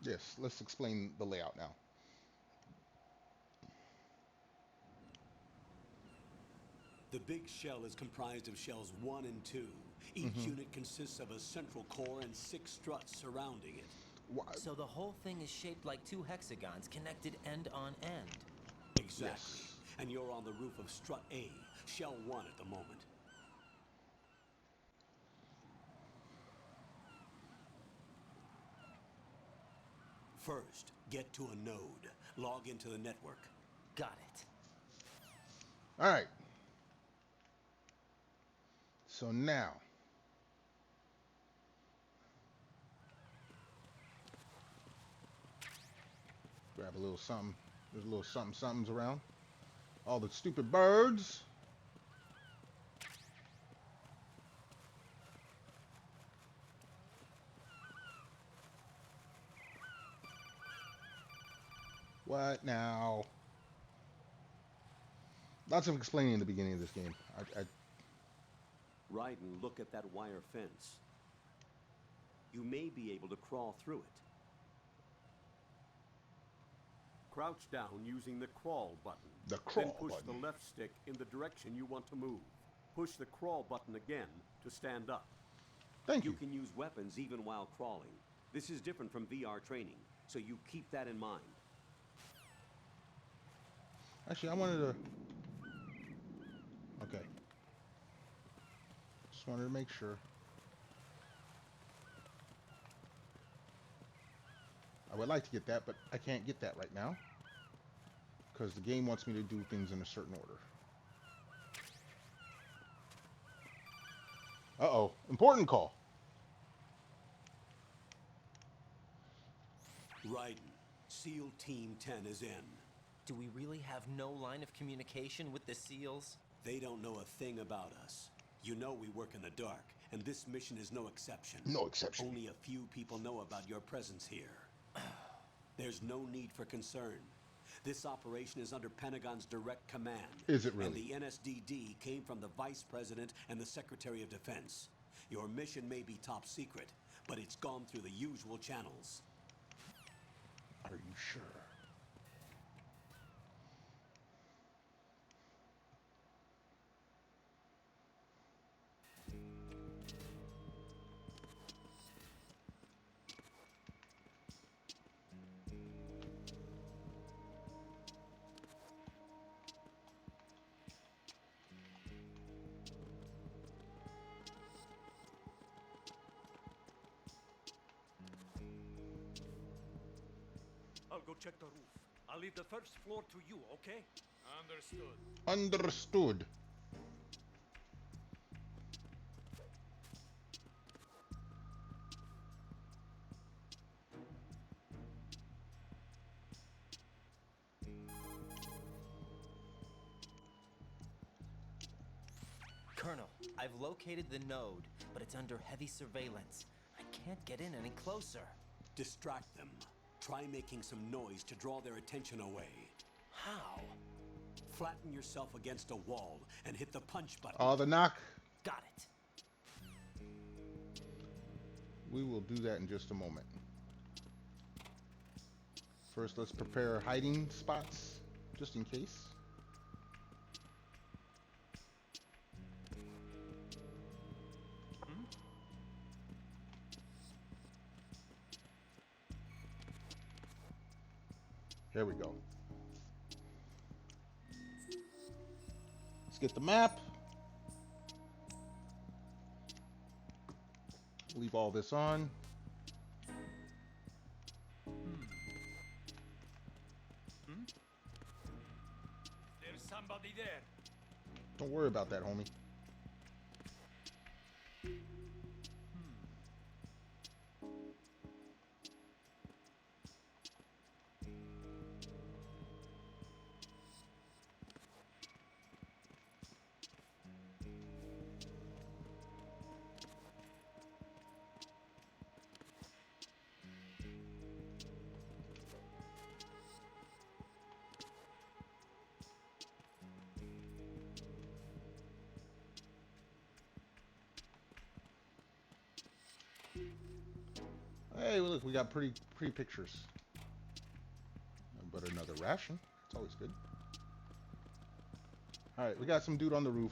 Yes, let's explain the layout now. The big shell is comprised of shells 1 and 2. Each unit consists of a central core and 6 struts surrounding it. So the whole thing is shaped like 2 hexagons connected end on end. Exactly. Yes. And you're on the roof of strut A, shell 1 at the moment. First, get to a node. Log into the network. Got it. All right. So now, grab a little something. There's a little somethings around. All the stupid birds. What now? Lots of explaining in the beginning of this game. Ride and look at that wire fence. You may be able to crawl through it. Crouch down using the crawl button. The crawl Then push button. the left stick in the direction you want to move. Push the crawl button again to stand up. Thank you. You can use weapons even while crawling. This is different from VR training, so you keep that in mind. Actually, I wanted to... Okay. Just wanted to make sure. I would like to get that, but I can't get that right now. Because the game wants me to do things in a certain order. Uh-oh. Important call. Raiden, SEAL Team 10 is in. Do we really have no line of communication with the SEALs? They don't know a thing about us. You know we work in the dark, and this mission is no exception. No exception. Only a few people know about your presence here. There's no need for concern. This operation is under Pentagon's direct command. Is it really? And the NSDD came from the Vice President and the Secretary of Defense. Your mission may be top secret, but it's gone through the usual channels. Are you sure? I'll go check the roof. I'll leave the first floor to you, okay? Understood. Understood. Colonel, I've located the node, but it's under heavy surveillance. I can't get in any closer. Distract them. Try making some noise to draw their attention away. How? Flatten yourself against a wall and hit the punch button. Oh, the knock. Got it. We will do that in just a moment. First, let's prepare hiding spots, just in case. There we go. Let's get the map. Leave all this on. There's somebody there. Don't worry about that, homie. look, we got pretty pictures. But another ration. It's always good. All right, we got some dude on the roof.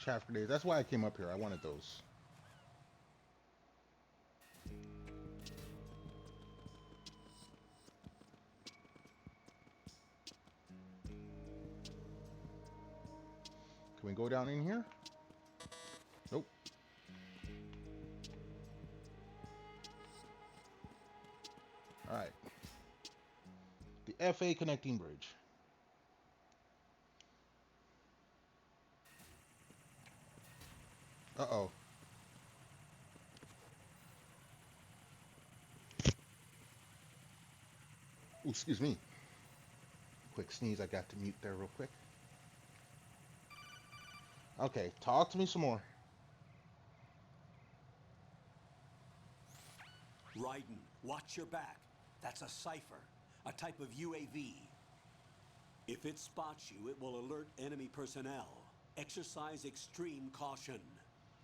Chaff grenades. That's why I came up here. I wanted those. Can we go down in here? Nope. All right. The FA connecting bridge. Uh-oh. Ooh, excuse me. Quick sneeze. I got to mute there real quick. Okay, talk to me some more. Raiden, watch your back. That's a cipher, a type of UAV. If it spots you, it will alert enemy personnel. Exercise extreme caution.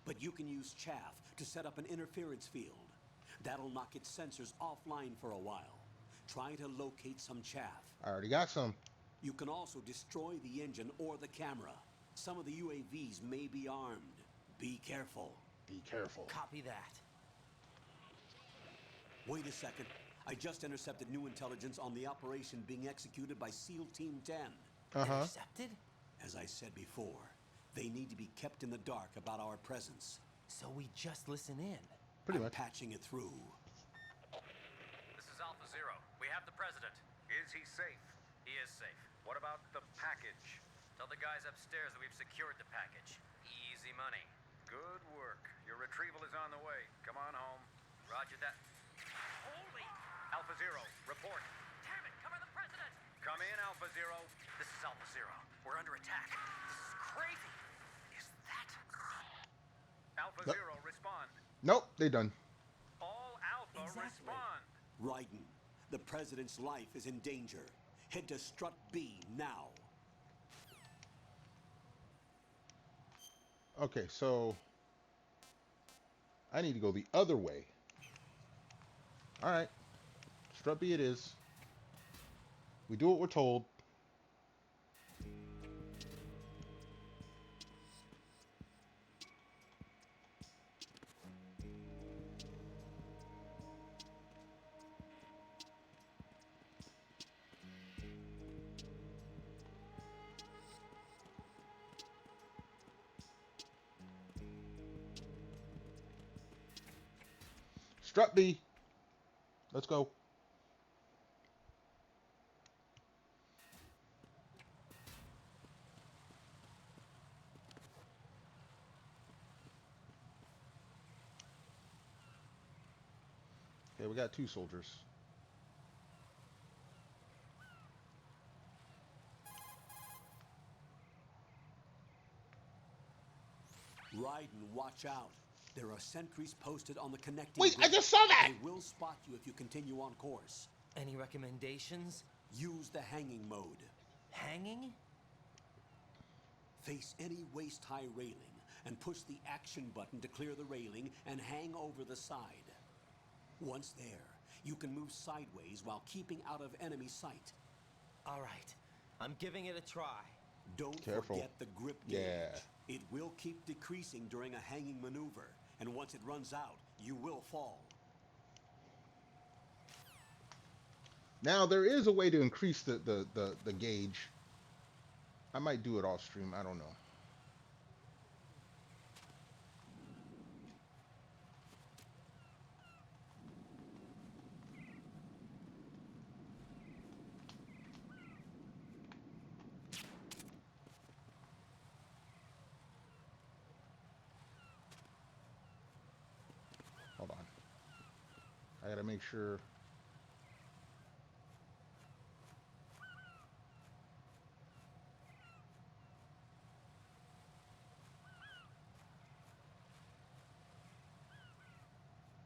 But you can use chaff to set up an interference field. That'll knock its sensors offline for a while. Try to locate some chaff. I already got some. You can also destroy the engine or the camera. Some of the UAVs may be armed. Be careful. Be careful. Copy that. Wait a second. I just intercepted new intelligence on the operation being executed by SEAL Team 10. Intercepted? As I said before, they need to be kept in the dark about our presence. So we just listen in. Pretty much. Patching it through. This is Alpha Zero. We have the president. Is he safe? He is safe. What about the package? Tell the guys upstairs that we've secured the package. Easy money. Good work. Your retrieval is on the way. Come on home. Roger that. Holy! Alpha Zero, report. Damn it, cover the president! Come in, Alpha Zero. This is Alpha Zero. We're under attack. This is crazy. Is that... Alpha Nope. Zero, respond. Nope, they done. All Alpha, respond. Raiden, the president's life is in danger. Head to Strut B now. Okay, so I need to go the other way. All right, Strut B it is. We do what we're told. Strut B. Let's go. Okay, we got 2 soldiers. Raiden, watch out. There are sentries posted on the connecting Wait, I bridge. just saw that! They will spot you if you continue on course. Any recommendations? Use the hanging mode. Hanging? Face any waist-high railing and push the action button to clear the railing and hang over the side. Once there, you can move sideways while keeping out of enemy sight. All right, I'm giving it a try. Don't Careful. forget the grip gauge. Yeah. It will keep decreasing during a hanging maneuver, and once it runs out, you will fall. Now there is a way to increase the gauge. I might do it off stream. I don't know. Hold on. I gotta make sure.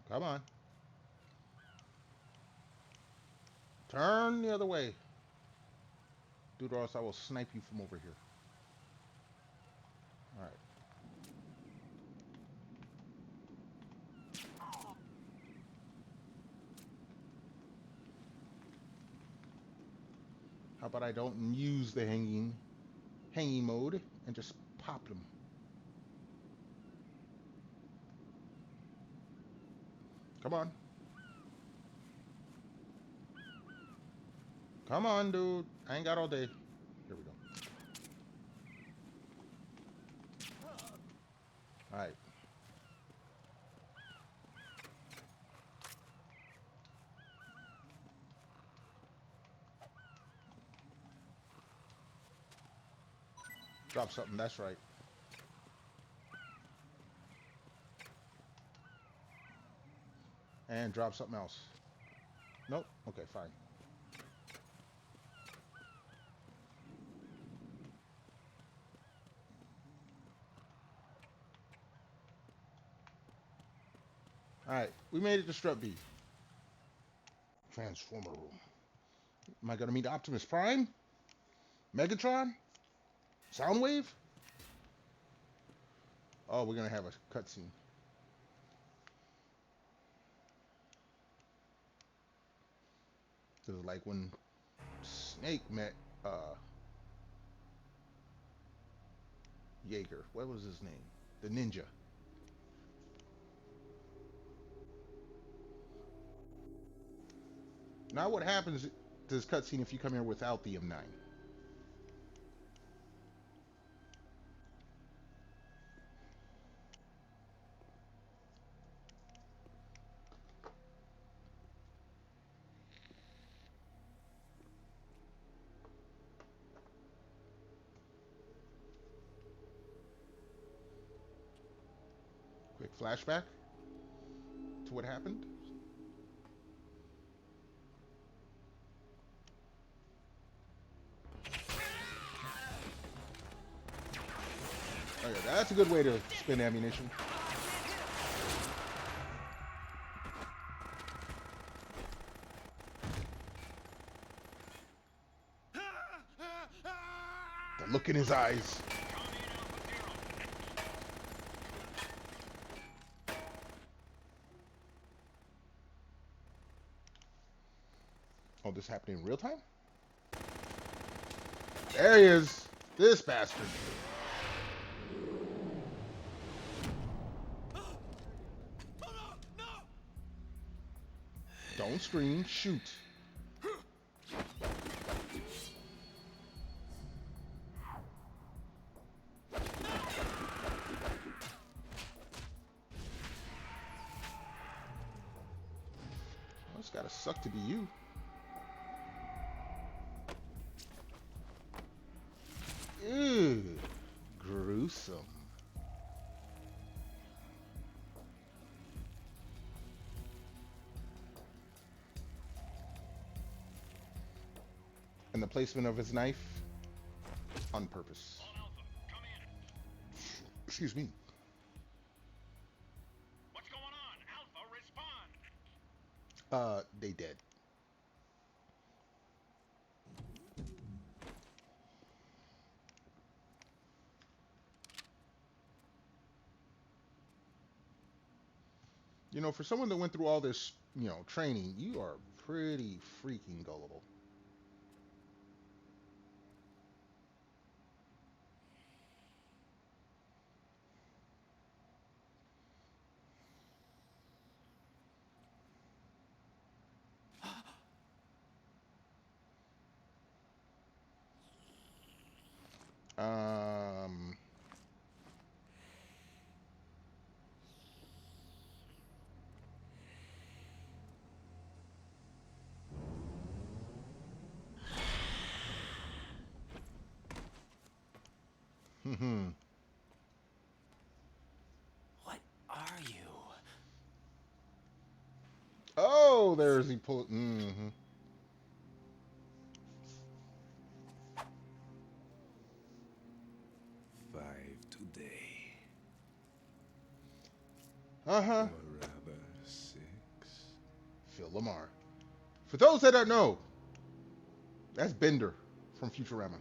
Come on. Turn the other way. Dude, or else I will snipe you from over here. Alright. How about I don't use the hanging mode and just pop them? Come on. Come on, dude. I ain't got all day. Here we go. Alright. Drop something, that's right. And drop something else. Nope. Okay, fine. Alright, we made it to Strut B. Transformer room. Am I gonna meet Optimus Prime? Megatron? Soundwave? Oh, we're gonna have a cutscene. This is like when Snake met Jaeger. What was his name? The ninja. Now what happens to this cutscene if you come here without the M9? Quick flashback to what happened. Oh yeah, that's a good way to spend ammunition. The look in his eyes. Oh, this happened in real time? There he is. This bastard. Don't scream. Shoot. Well, it's gotta suck to be you. Ew. Gruesome. And the placement of his knife on purpose. Excuse me. What's going on? Alpha, respond. They dead. You know, for someone that went through all this, training, you are pretty freaking gullible. Um, What are you? Oh, there's he pull. Mm-hmm. Today. Uh-huh. Or rather, 6. Phil Lamar. For those that don't know, that's Bender from Futurama.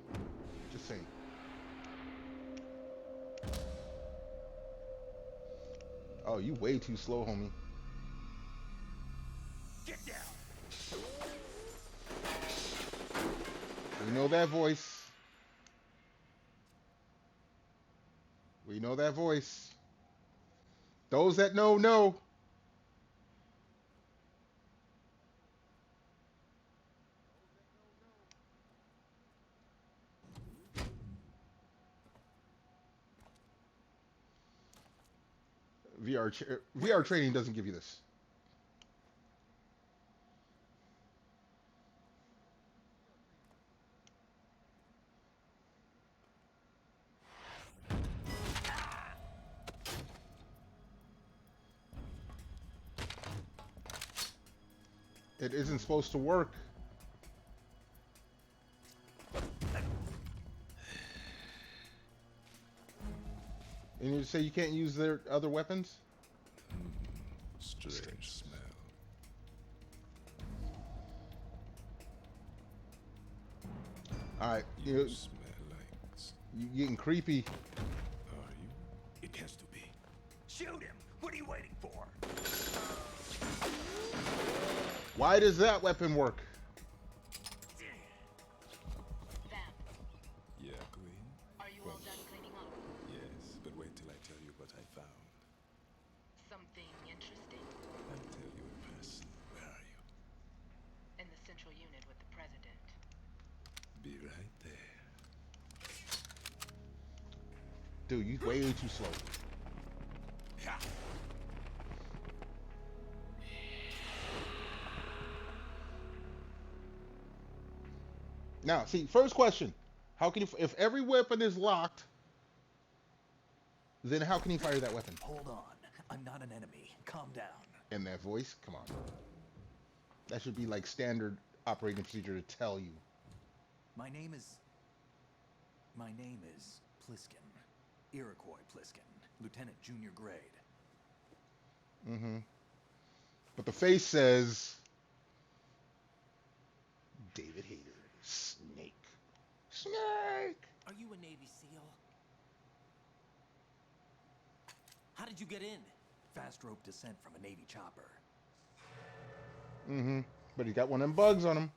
Just saying. Oh, you way too slow, homie. Get down. We know that voice. We know that voice. Those that know. VR training doesn't give you this. It isn't supposed to work. And you say you can't use their other weapons? Strange smell. Alright, You smell like... you getting creepy. Are you? It has to be. Shoot him. What are you waiting for? Why does that weapon work? Yeah, Queen? Are you all done cleaning up? Yes, but wait till I tell you what I found. Something interesting? I'll tell you in person. Where are you? In the central unit with the president. Be right there. Dude, you way too slow. Now, see, first question. How can you, if every weapon is locked, then how can you fire that weapon? Hold on. I'm not an enemy. Calm down. In that voice? Come on. That should be like standard operating procedure to tell you. My name is Pliskin. Iroquois Pliskin. Lieutenant Junior Grade. Mm-hmm. But the face says David Hayter. Snake. Snake! Are you a Navy SEAL? How did you get in? Fast rope descent from a Navy chopper. Mm-hmm. But he got one of them bugs on him.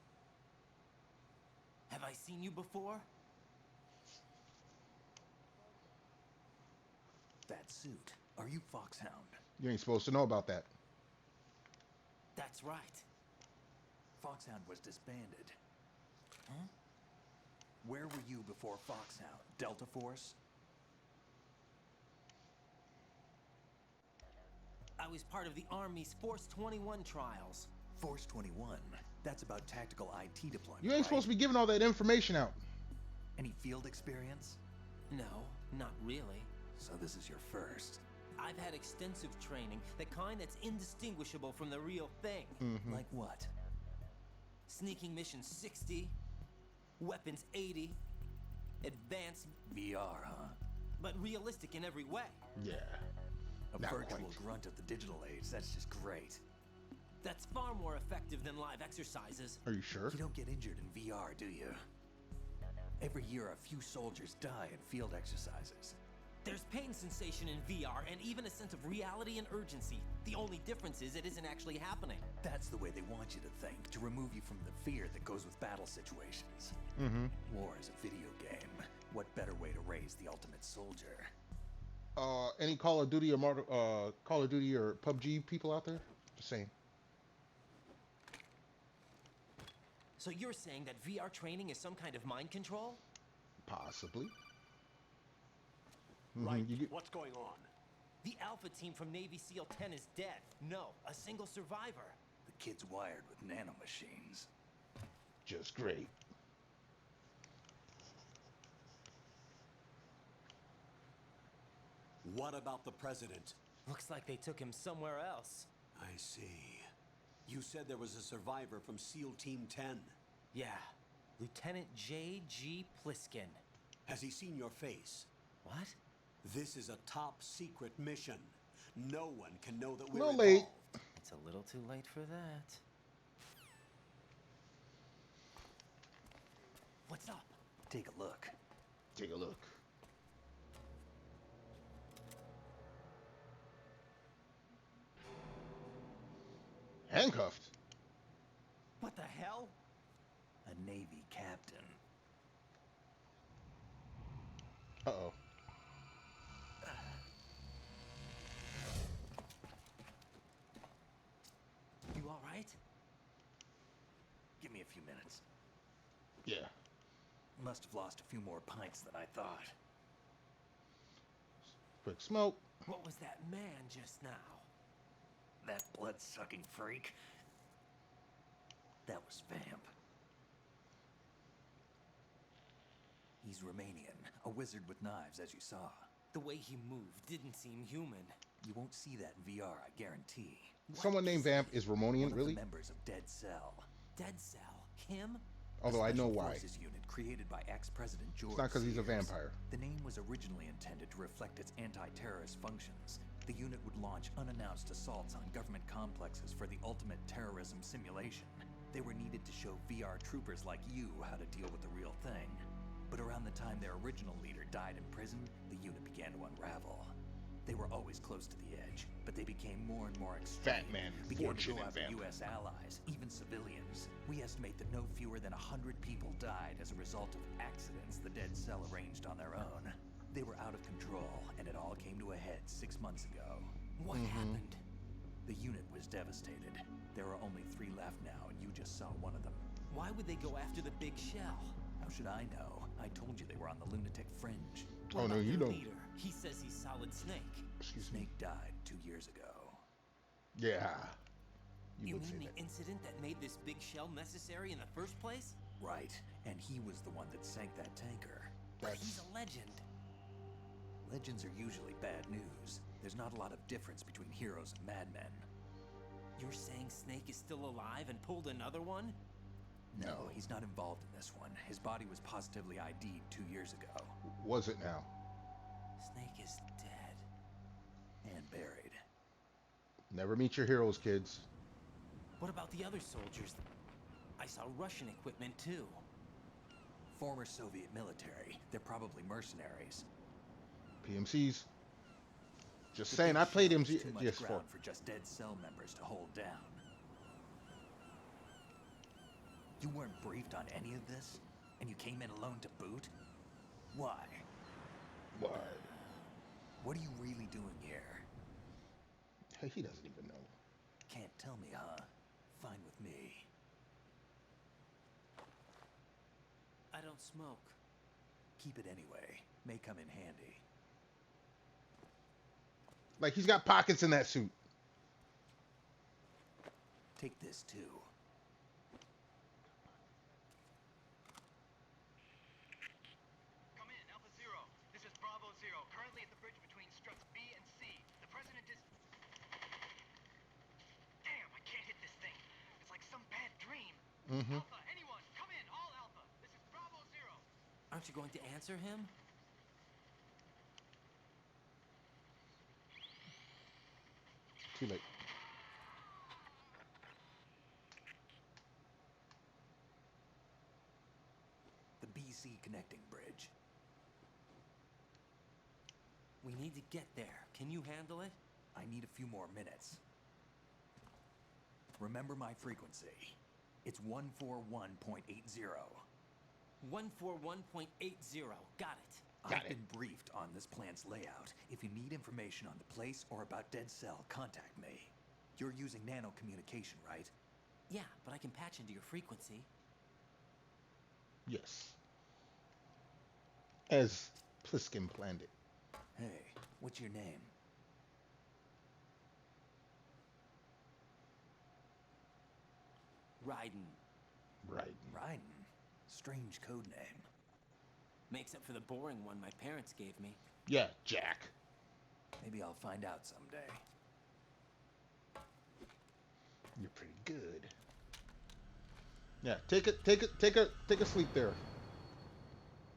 Have I seen you before? That suit. Are you Foxhound? You ain't supposed to know about that. That's right. Foxhound was disbanded. Huh? Where were you before Foxhound? Delta Force? I was part of the Army's Force 21 trials. Force 21? That's about tactical IT deployment, You ain't supposed to be giving all that information out. Any field experience? No, not really. So this is your first. I've had extensive training, the kind that's indistinguishable from the real thing. Mm-hmm. Like what? Sneaking mission 60, weapons 80, advanced VR, huh? but realistic in every way. Yeah. A Not virtual quite. grunt of the digital age. That's just great. That's far more effective than live exercises. Are you sure? You don't get injured in VR, do you? Every year, a few soldiers die in field exercises. There's pain sensation in VR and even a sense of reality and urgency. The only difference is it isn't actually happening. That's the way they want you to think, to remove you from the fear that goes with battle situations. Mm-hmm. War is a video game. What better way to raise the ultimate soldier? Any Call of Duty or Call of Duty or PUBG people out there? Just saying. So you're saying that VR training is some kind of mind control? Possibly. Right. You get, What's going on? The Alpha team from Navy SEAL 10 is dead. No, a single survivor. The kid's wired with nanomachines. just great. What about the president? Looks like they took him somewhere else. I see. You said there was a survivor from SEAL Team 10. Yeah, Lieutenant J.G. Pliskin. Has he seen your face? What? This is a top secret mission. No one can know that we're No involved. late. It's a little too late for that. What's up? Take a look. Take a look. Handcuffed? What the hell? A Navy captain. Uh-oh. You all right? Give me a few minutes. Yeah. Must have lost a few more pints than I thought. Quick smoke. What was that man just now? That blood-sucking freak? That was Vamp. He's Romanian, a wizard with knives, as you saw. The way he moved didn't seem human. You won't see that in VR, I guarantee. Someone named Vamp is Romanian, One really? of the members of Dead Cell. Dead Cell? Him? Although I know why. Forces unit created by ex-president George It's not because he's a Sears. vampire. The name was originally intended to reflect its anti-terrorist functions. The unit would launch unannounced assaults on government complexes for the ultimate terrorism simulation. They were needed to show VR troopers like you how to deal with the real thing. But around the time their original leader died in prison, the unit began to unravel. They were always close to the edge, but they became more and more extreme. Fat man, began to fortune, go and after vamp. U.S. allies, even civilians. We estimate that no fewer than 100 people died as a result of accidents the Dead Cell arranged on their own. They were out of control, and it all came to a head 6 months ago. What happened? The unit was devastated. There are only 3 left now, and you just saw one of them. Why would they go after the big shell? How should I know? I told you they were on the lunatic fringe. Oh, no, you don't. Leader? He says he's Solid Snake. Snake died 2 years ago. Yeah. You would say mean that. the incident that made this big shell necessary in the first place? Right, and he was the one that sank that tanker. But he's a legend. Legends are usually bad news. There's not a lot of difference between heroes and madmen. You're saying Snake is still alive and pulled another one? No, he's not involved in this one. His body was positively ID'd 2 years ago. Was it now? Snake is dead. And buried. Never meet your heroes, kids. What about the other soldiers? I saw Russian equipment too. Former Soviet military. They're probably mercenaries. PMCs. Just The saying, big I played shell is MG too much GS4. ground for just Dead Cell members to hold down. You weren't briefed on any of this? And you came in alone to boot? Why? Why? What are you really doing here? Hey, he doesn't even know. Can't tell me, huh? Fine with me. I don't smoke. Keep it anyway. May come in handy. Like, he's got pockets in that suit. Take this too. Come in, Alpha Zero. This is Bravo Zero, currently at the bridge between struts B and C. The president is... Damn, I can't hit this thing. It's like some bad dream. Alpha, anyone, come in, all Alpha. This is Bravo Zero. Aren't you going to answer him? Too late. The BC connecting bridge. We need to get there. Can you handle it? I need a few more minutes. Remember my frequency. It's 141.80. 141.80. Got it. I've been briefed on this plant's layout. If you need information on the place or about Dead Cell, contact me. You're using nano communication, right? Yeah, but I can patch into your frequency. Yes. As Pliskin planned it. Hey, what's your name? Raiden. Raiden. Strange code name. Makes up for the boring one my parents gave me. Yeah, Jack. Maybe I'll find out someday. You're pretty good. Yeah, take a sleep there.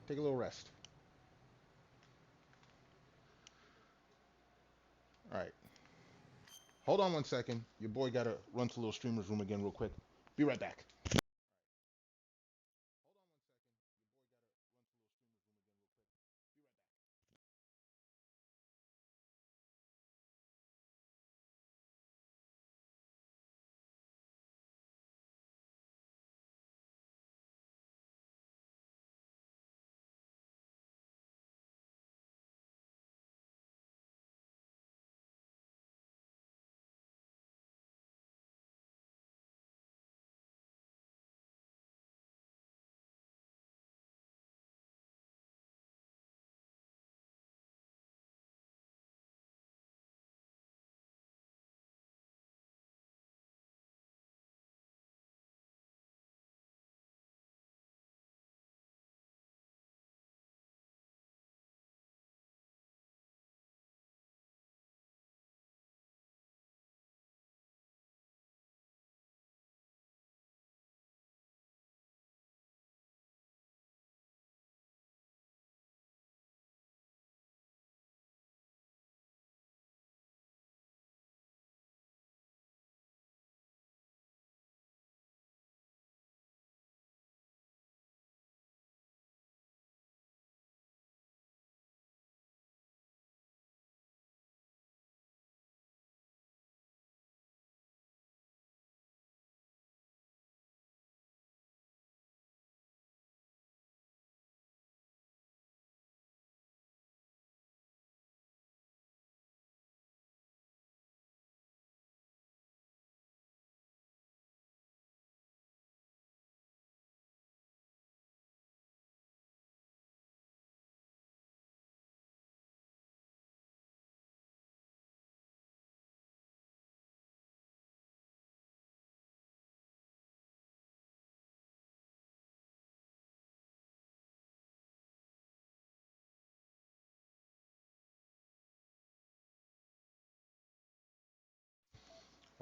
Take a little rest. All right. Hold on 1 second. Your boy gotta run to little streamer's room again real quick. Be right back.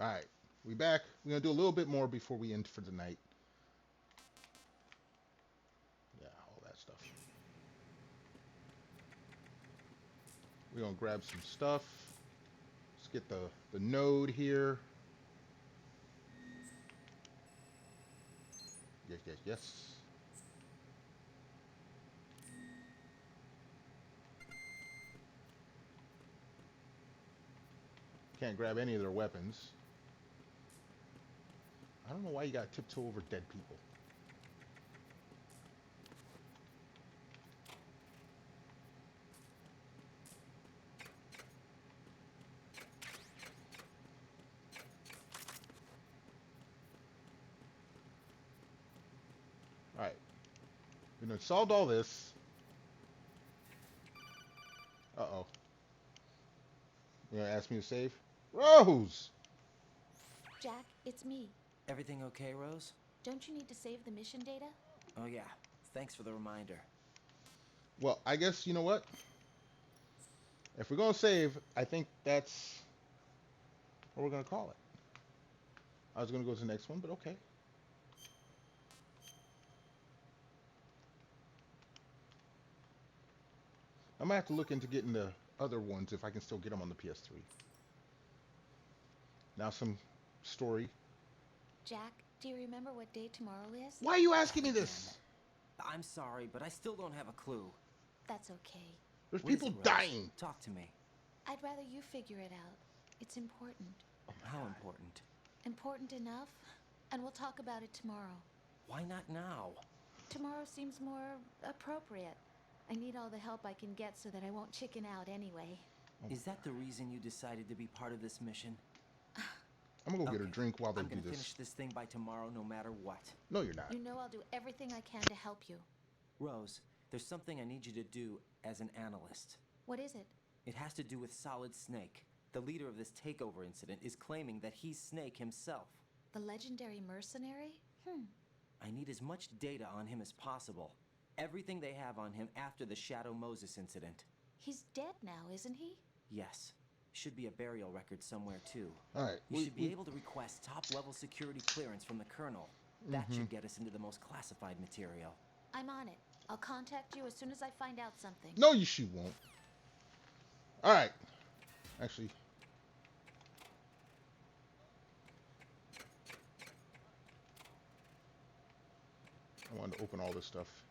All right, we back. We're gonna do a little bit more before we end for the night. Yeah, all that stuff. We're gonna grab some stuff. Let's get the node here. Yes, yes, yes. Can't grab any of their weapons. I don't know why you gotta tiptoe over dead people. Alright. We done solved all this. Uh-oh. You gonna ask me to save? Rose! Jack, it's me. Everything okay, Rose? Don't you need to save the mission data? Oh yeah, thanks for the reminder. Well, I guess, you know what? If we're gonna save, I think that's what we're gonna call it. I was gonna go to the next one, but okay. I might have to look into getting the other ones if I can still get them on the PS3. Now some story. Jack, do you remember what day tomorrow is? Why are you asking me this? I'm sorry, but I still don't have a clue. That's okay. There's What is people it, Rose? dying. Talk to me. I'd rather you figure it out. It's important. How important? Important enough? And we'll talk about it tomorrow. Why not now? Tomorrow seems more appropriate. I need all the help I can get so that I won't chicken out anyway. Is that the reason you decided to be part of this mission? I'm gonna go get a drink while they I'm do gonna this. finish this thing by tomorrow no matter what. No, you're not. You know I'll do everything I can to help you. Rose, there's something I need you to do as an analyst. What is it? It has to do with Solid Snake. The leader of this takeover incident is claiming that he's Snake himself. The legendary mercenary? I need as much data on him as possible. Everything they have on him after the Shadow Moses incident. He's dead now, isn't he? Yes. Should be a burial record somewhere too. All right. You should be able to request top-level security clearance from the Colonel. That Mhm. should get us into the most classified material. I'm on it. I'll contact you as soon as I find out something. No, she won't. All right. Actually. I wanted to open all this stuff.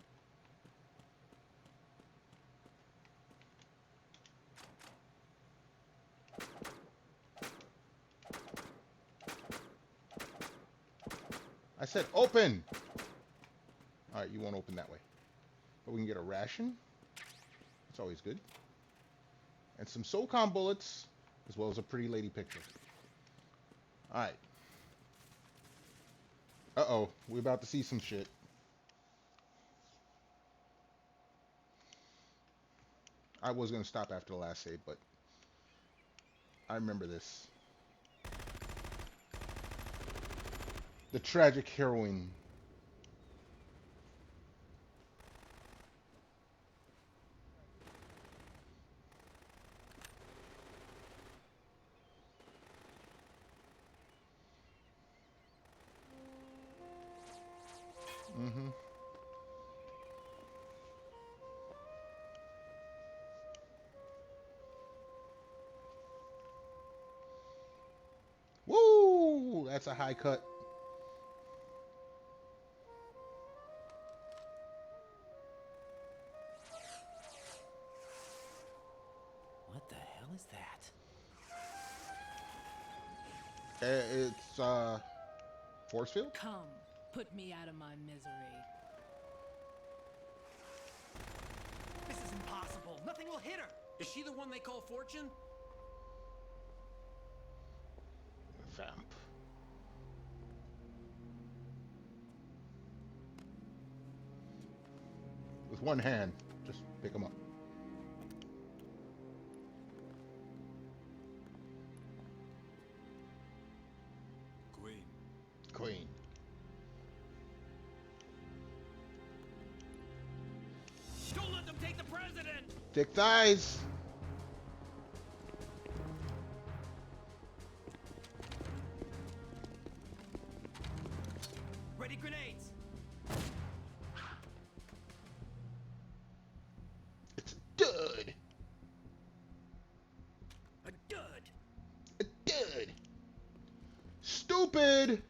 I said open! Alright, you won't open that way. But we can get a ration. That's always good. And some SOCOM bullets, as well as a pretty lady picture. Alright. Uh-oh, we're about to see some shit. I was going to stop after the last save, but I remember this. The tragic heroine. Mm-hmm. Woo! That's a high cut. What the hell is that? It's force field? Come, put me out of my misery. This is impossible. Nothing will hit her. Is she the one they call Fortune? Vamp. With one hand, just pick them up. Queen. Queen. Don't let them take the president! Thick thighs. grenades! It's a dud. A dud! A dud. Stupid.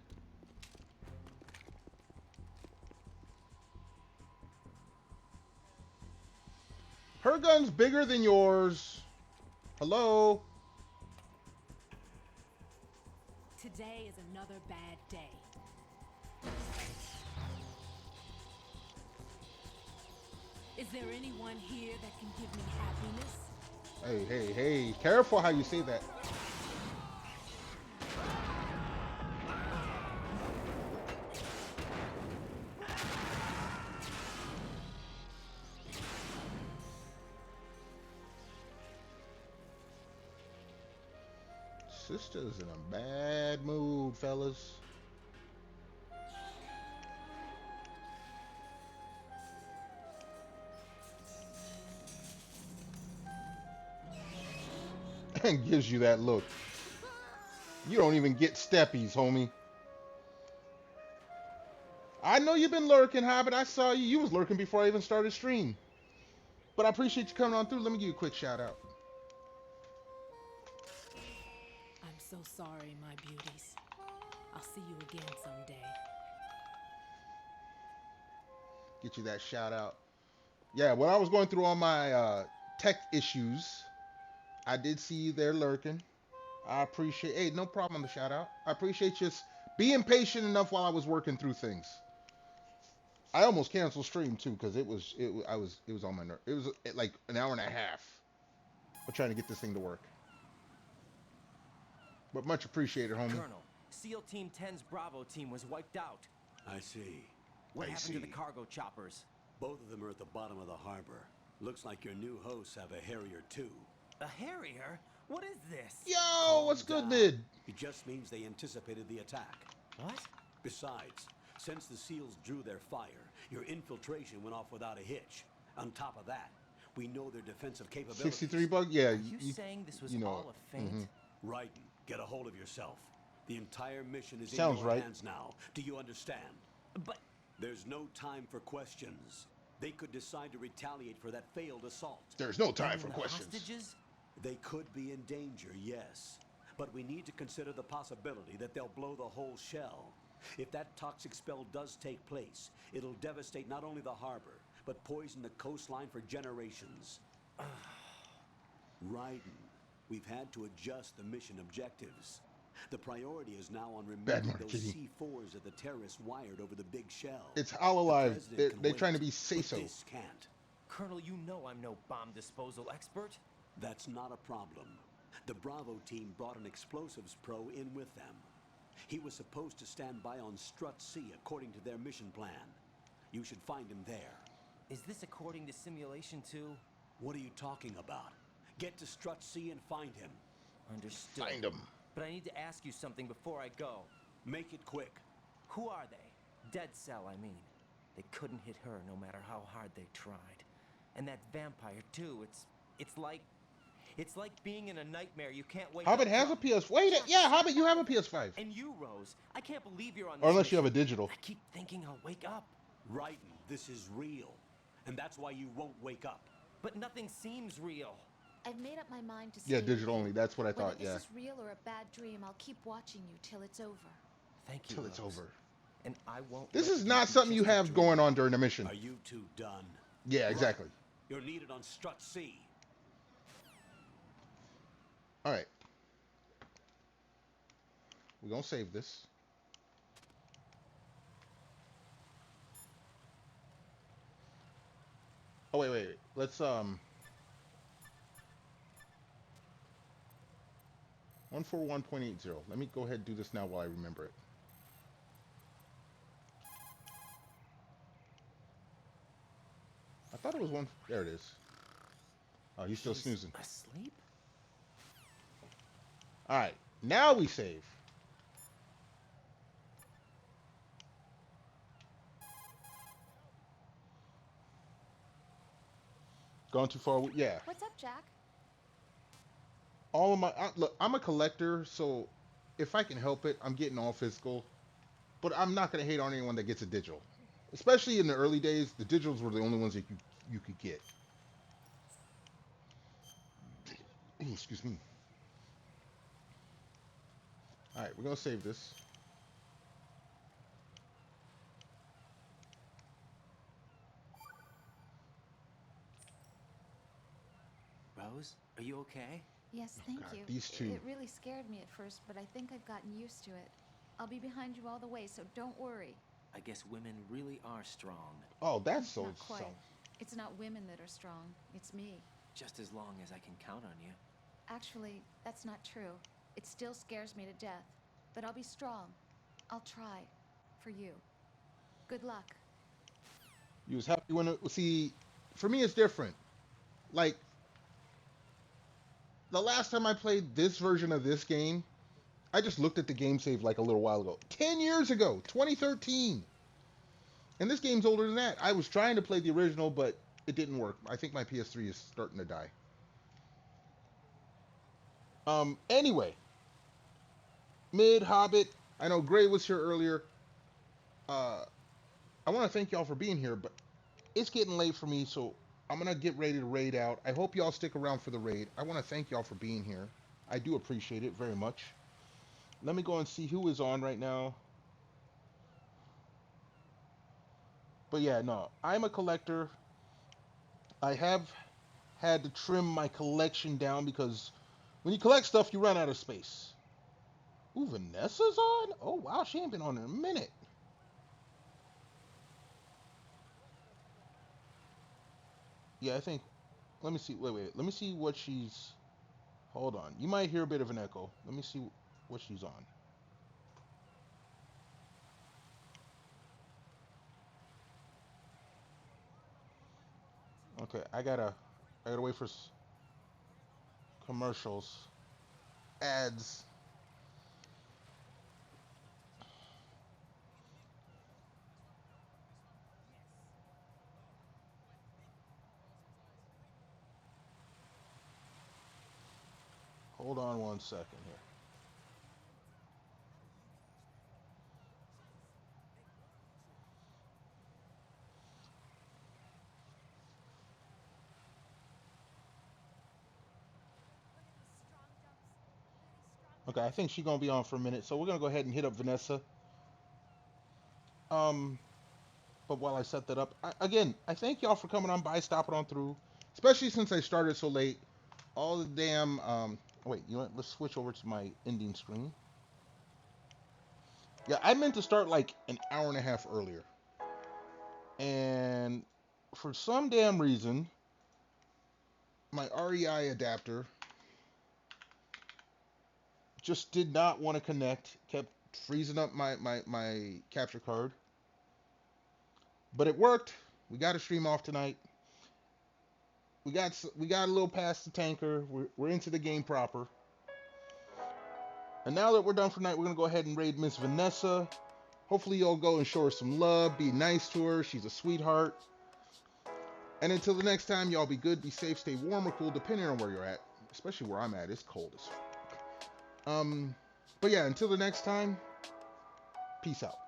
Her gun's bigger than yours. Hello? Today is another bad day. Is there anyone here that can give me happiness? Hey, hey, hey. Careful how you say that. Sister's in a bad mood, fellas. And gives you that look. You don't even get steppies, homie. I know you've been lurking, Hobbit. I saw you. You was lurking before I even started stream. But I appreciate you coming on through. Let me give you a quick shout out. I'm so sorry, my beauties. I'll see you again someday. Get you that shout out. Yeah, when I was going through all my tech issues, I did see you there lurking. I appreciate. Hey, no problem on the shout out. I appreciate you being patient enough while I was working through things. I almost canceled stream too because it was on my nerve. It was like an hour and a half of trying to get this thing to work. But much appreciated, homie. Colonel, SEAL Team 10's Bravo team was wiped out. I see. What happened to the cargo choppers? Both of them are at the bottom of the harbor. Looks like your new hosts have a Harrier too. A Harrier? What is this? Yo, what's good, Mid? It just means they anticipated the attack. What? Besides, since the SEALs drew their fire, your infiltration went off without a hitch. On top of that, we know their defensive capabilities. 63 bug? Yeah. Are you saying this was all a feint? Right. Get a hold of yourself. The entire mission is Sounds in your right. hands now. Do you understand? But there's no time for questions. They could decide to retaliate for that failed assault. There's no time for questions. Hostages? They could be in danger, yes. But we need to consider the possibility that they'll blow the whole shell. If that toxic spell does take place, it'll devastate not only the harbor, but poison the coastline for generations. Raiden, we've had to adjust the mission objectives. The priority is now on removing those C4s that the terrorists wired over the big shell. It's Hololive. They're trying to be say-so. This can't. Colonel, you know I'm no bomb disposal expert. That's not a problem. The Bravo team brought an explosives pro in with them. He was supposed to stand by on Strut C according to their mission plan. You should find him there. Is this according to simulation too? What are you talking about? Get to Strut C and find him. Understood. Find him. But I need to ask you something before I go. Make it quick. Who are they? Dead Cell, I mean. They couldn't hit her no matter how hard they tried. And that vampire too, it's like being in a nightmare you can't wake Hobbit up has from. a PS. Wait, yeah, Hobbit, you have a PS5. And you, Rose, I can't believe you're on this Or unless mission. you have a digital. I keep thinking I'll wake up. Raiden, this is real. And that's why you won't wake up. But nothing seems real. I've made up my mind to Yeah, stay digital with you. only. That's what I thought, Whether yeah. this is real or a bad dream, I'll keep watching you till it's over. Thank you, Till it's Rose. over. And I won't. This let is you not be something you just a have dream. going on during the mission. Are you two done? Yeah, exactly. You're needed on Strut C. All right. We're going to save this. Oh, wait. Let's, 141.80. Let me go ahead and do this now while I remember it. I thought it was one. There it is. Oh, he's still snoozing. Asleep? All right. Now we save. Gone too far? Yeah. What's up, Jack? All of my look, I'm a collector, so if I can help it, I'm getting all physical. but I'm not gonna hate on anyone that gets a digital. Especially in the early days, the digitals were the only ones that you could get. Ooh, excuse me. All right, we're gonna save this. Rose, are you okay? Yes, thank God, you. these two. It really scared me at first, but I think I've gotten used to it. I'll be behind you all the way, so don't worry. I guess women really are strong. Oh, that's so. Not quite. It's not women that are strong. It's me. Just as long as I can count on you. Actually, that's not true. It still scares me to death. But I'll be strong. I'll try. For you. Good luck. You was happy when it. See, for me, it's different. Like the last time I played this version of this game, I just looked at the game save like a little while ago. 10 years ago, 2013. And this game's older than that. I was trying to play the original, but it didn't work. I think my PS3 is starting to die. Anyway, Mid Hobbit. I know Gray was here earlier. I want to thank y'all for being here, but it's getting late for me, so I'm gonna get ready to raid out. I hope y'all stick around for the raid. I want to thank y'all for being here. I do appreciate it very much. Let me go and see who is on right now. But yeah, no, I'm a collector. I have had to trim my collection down because when you collect stuff, you run out of space. Ooh, Vanessa's on? Oh, wow, she ain't been on in a minute. Yeah, I think, let me see, wait, let me see what she's, hold on. You might hear a bit of an echo. Let me see what she's on. Okay, I gotta wait for commercials, ads. Hold on one second here. Okay, I think she's gonna be on for a minute, so we're gonna go ahead and hit up Vanessa. Um, but while I set that up, again, I thank y'all for coming on by, stopping on through, especially since I started so late. All the damn, wait, you know what? Let's switch over to my ending screen. Yeah, I meant to start like an hour and a half earlier. And for some damn reason, my REI adapter just did not want to connect, kept freezing up my capture card. But it worked. We got a stream off tonight. We got a little past the tanker. We're into the game proper. And now that we're done for tonight, we're gonna go ahead and raid Miss Vanessa. Hopefully you'll go and show her some love. Be nice to her. She's a sweetheart. And until the next time, y'all be good, be safe, stay warm or cool, depending on where you're at. Especially where I'm at, it's cold as fuck. But yeah, until the next time, peace out.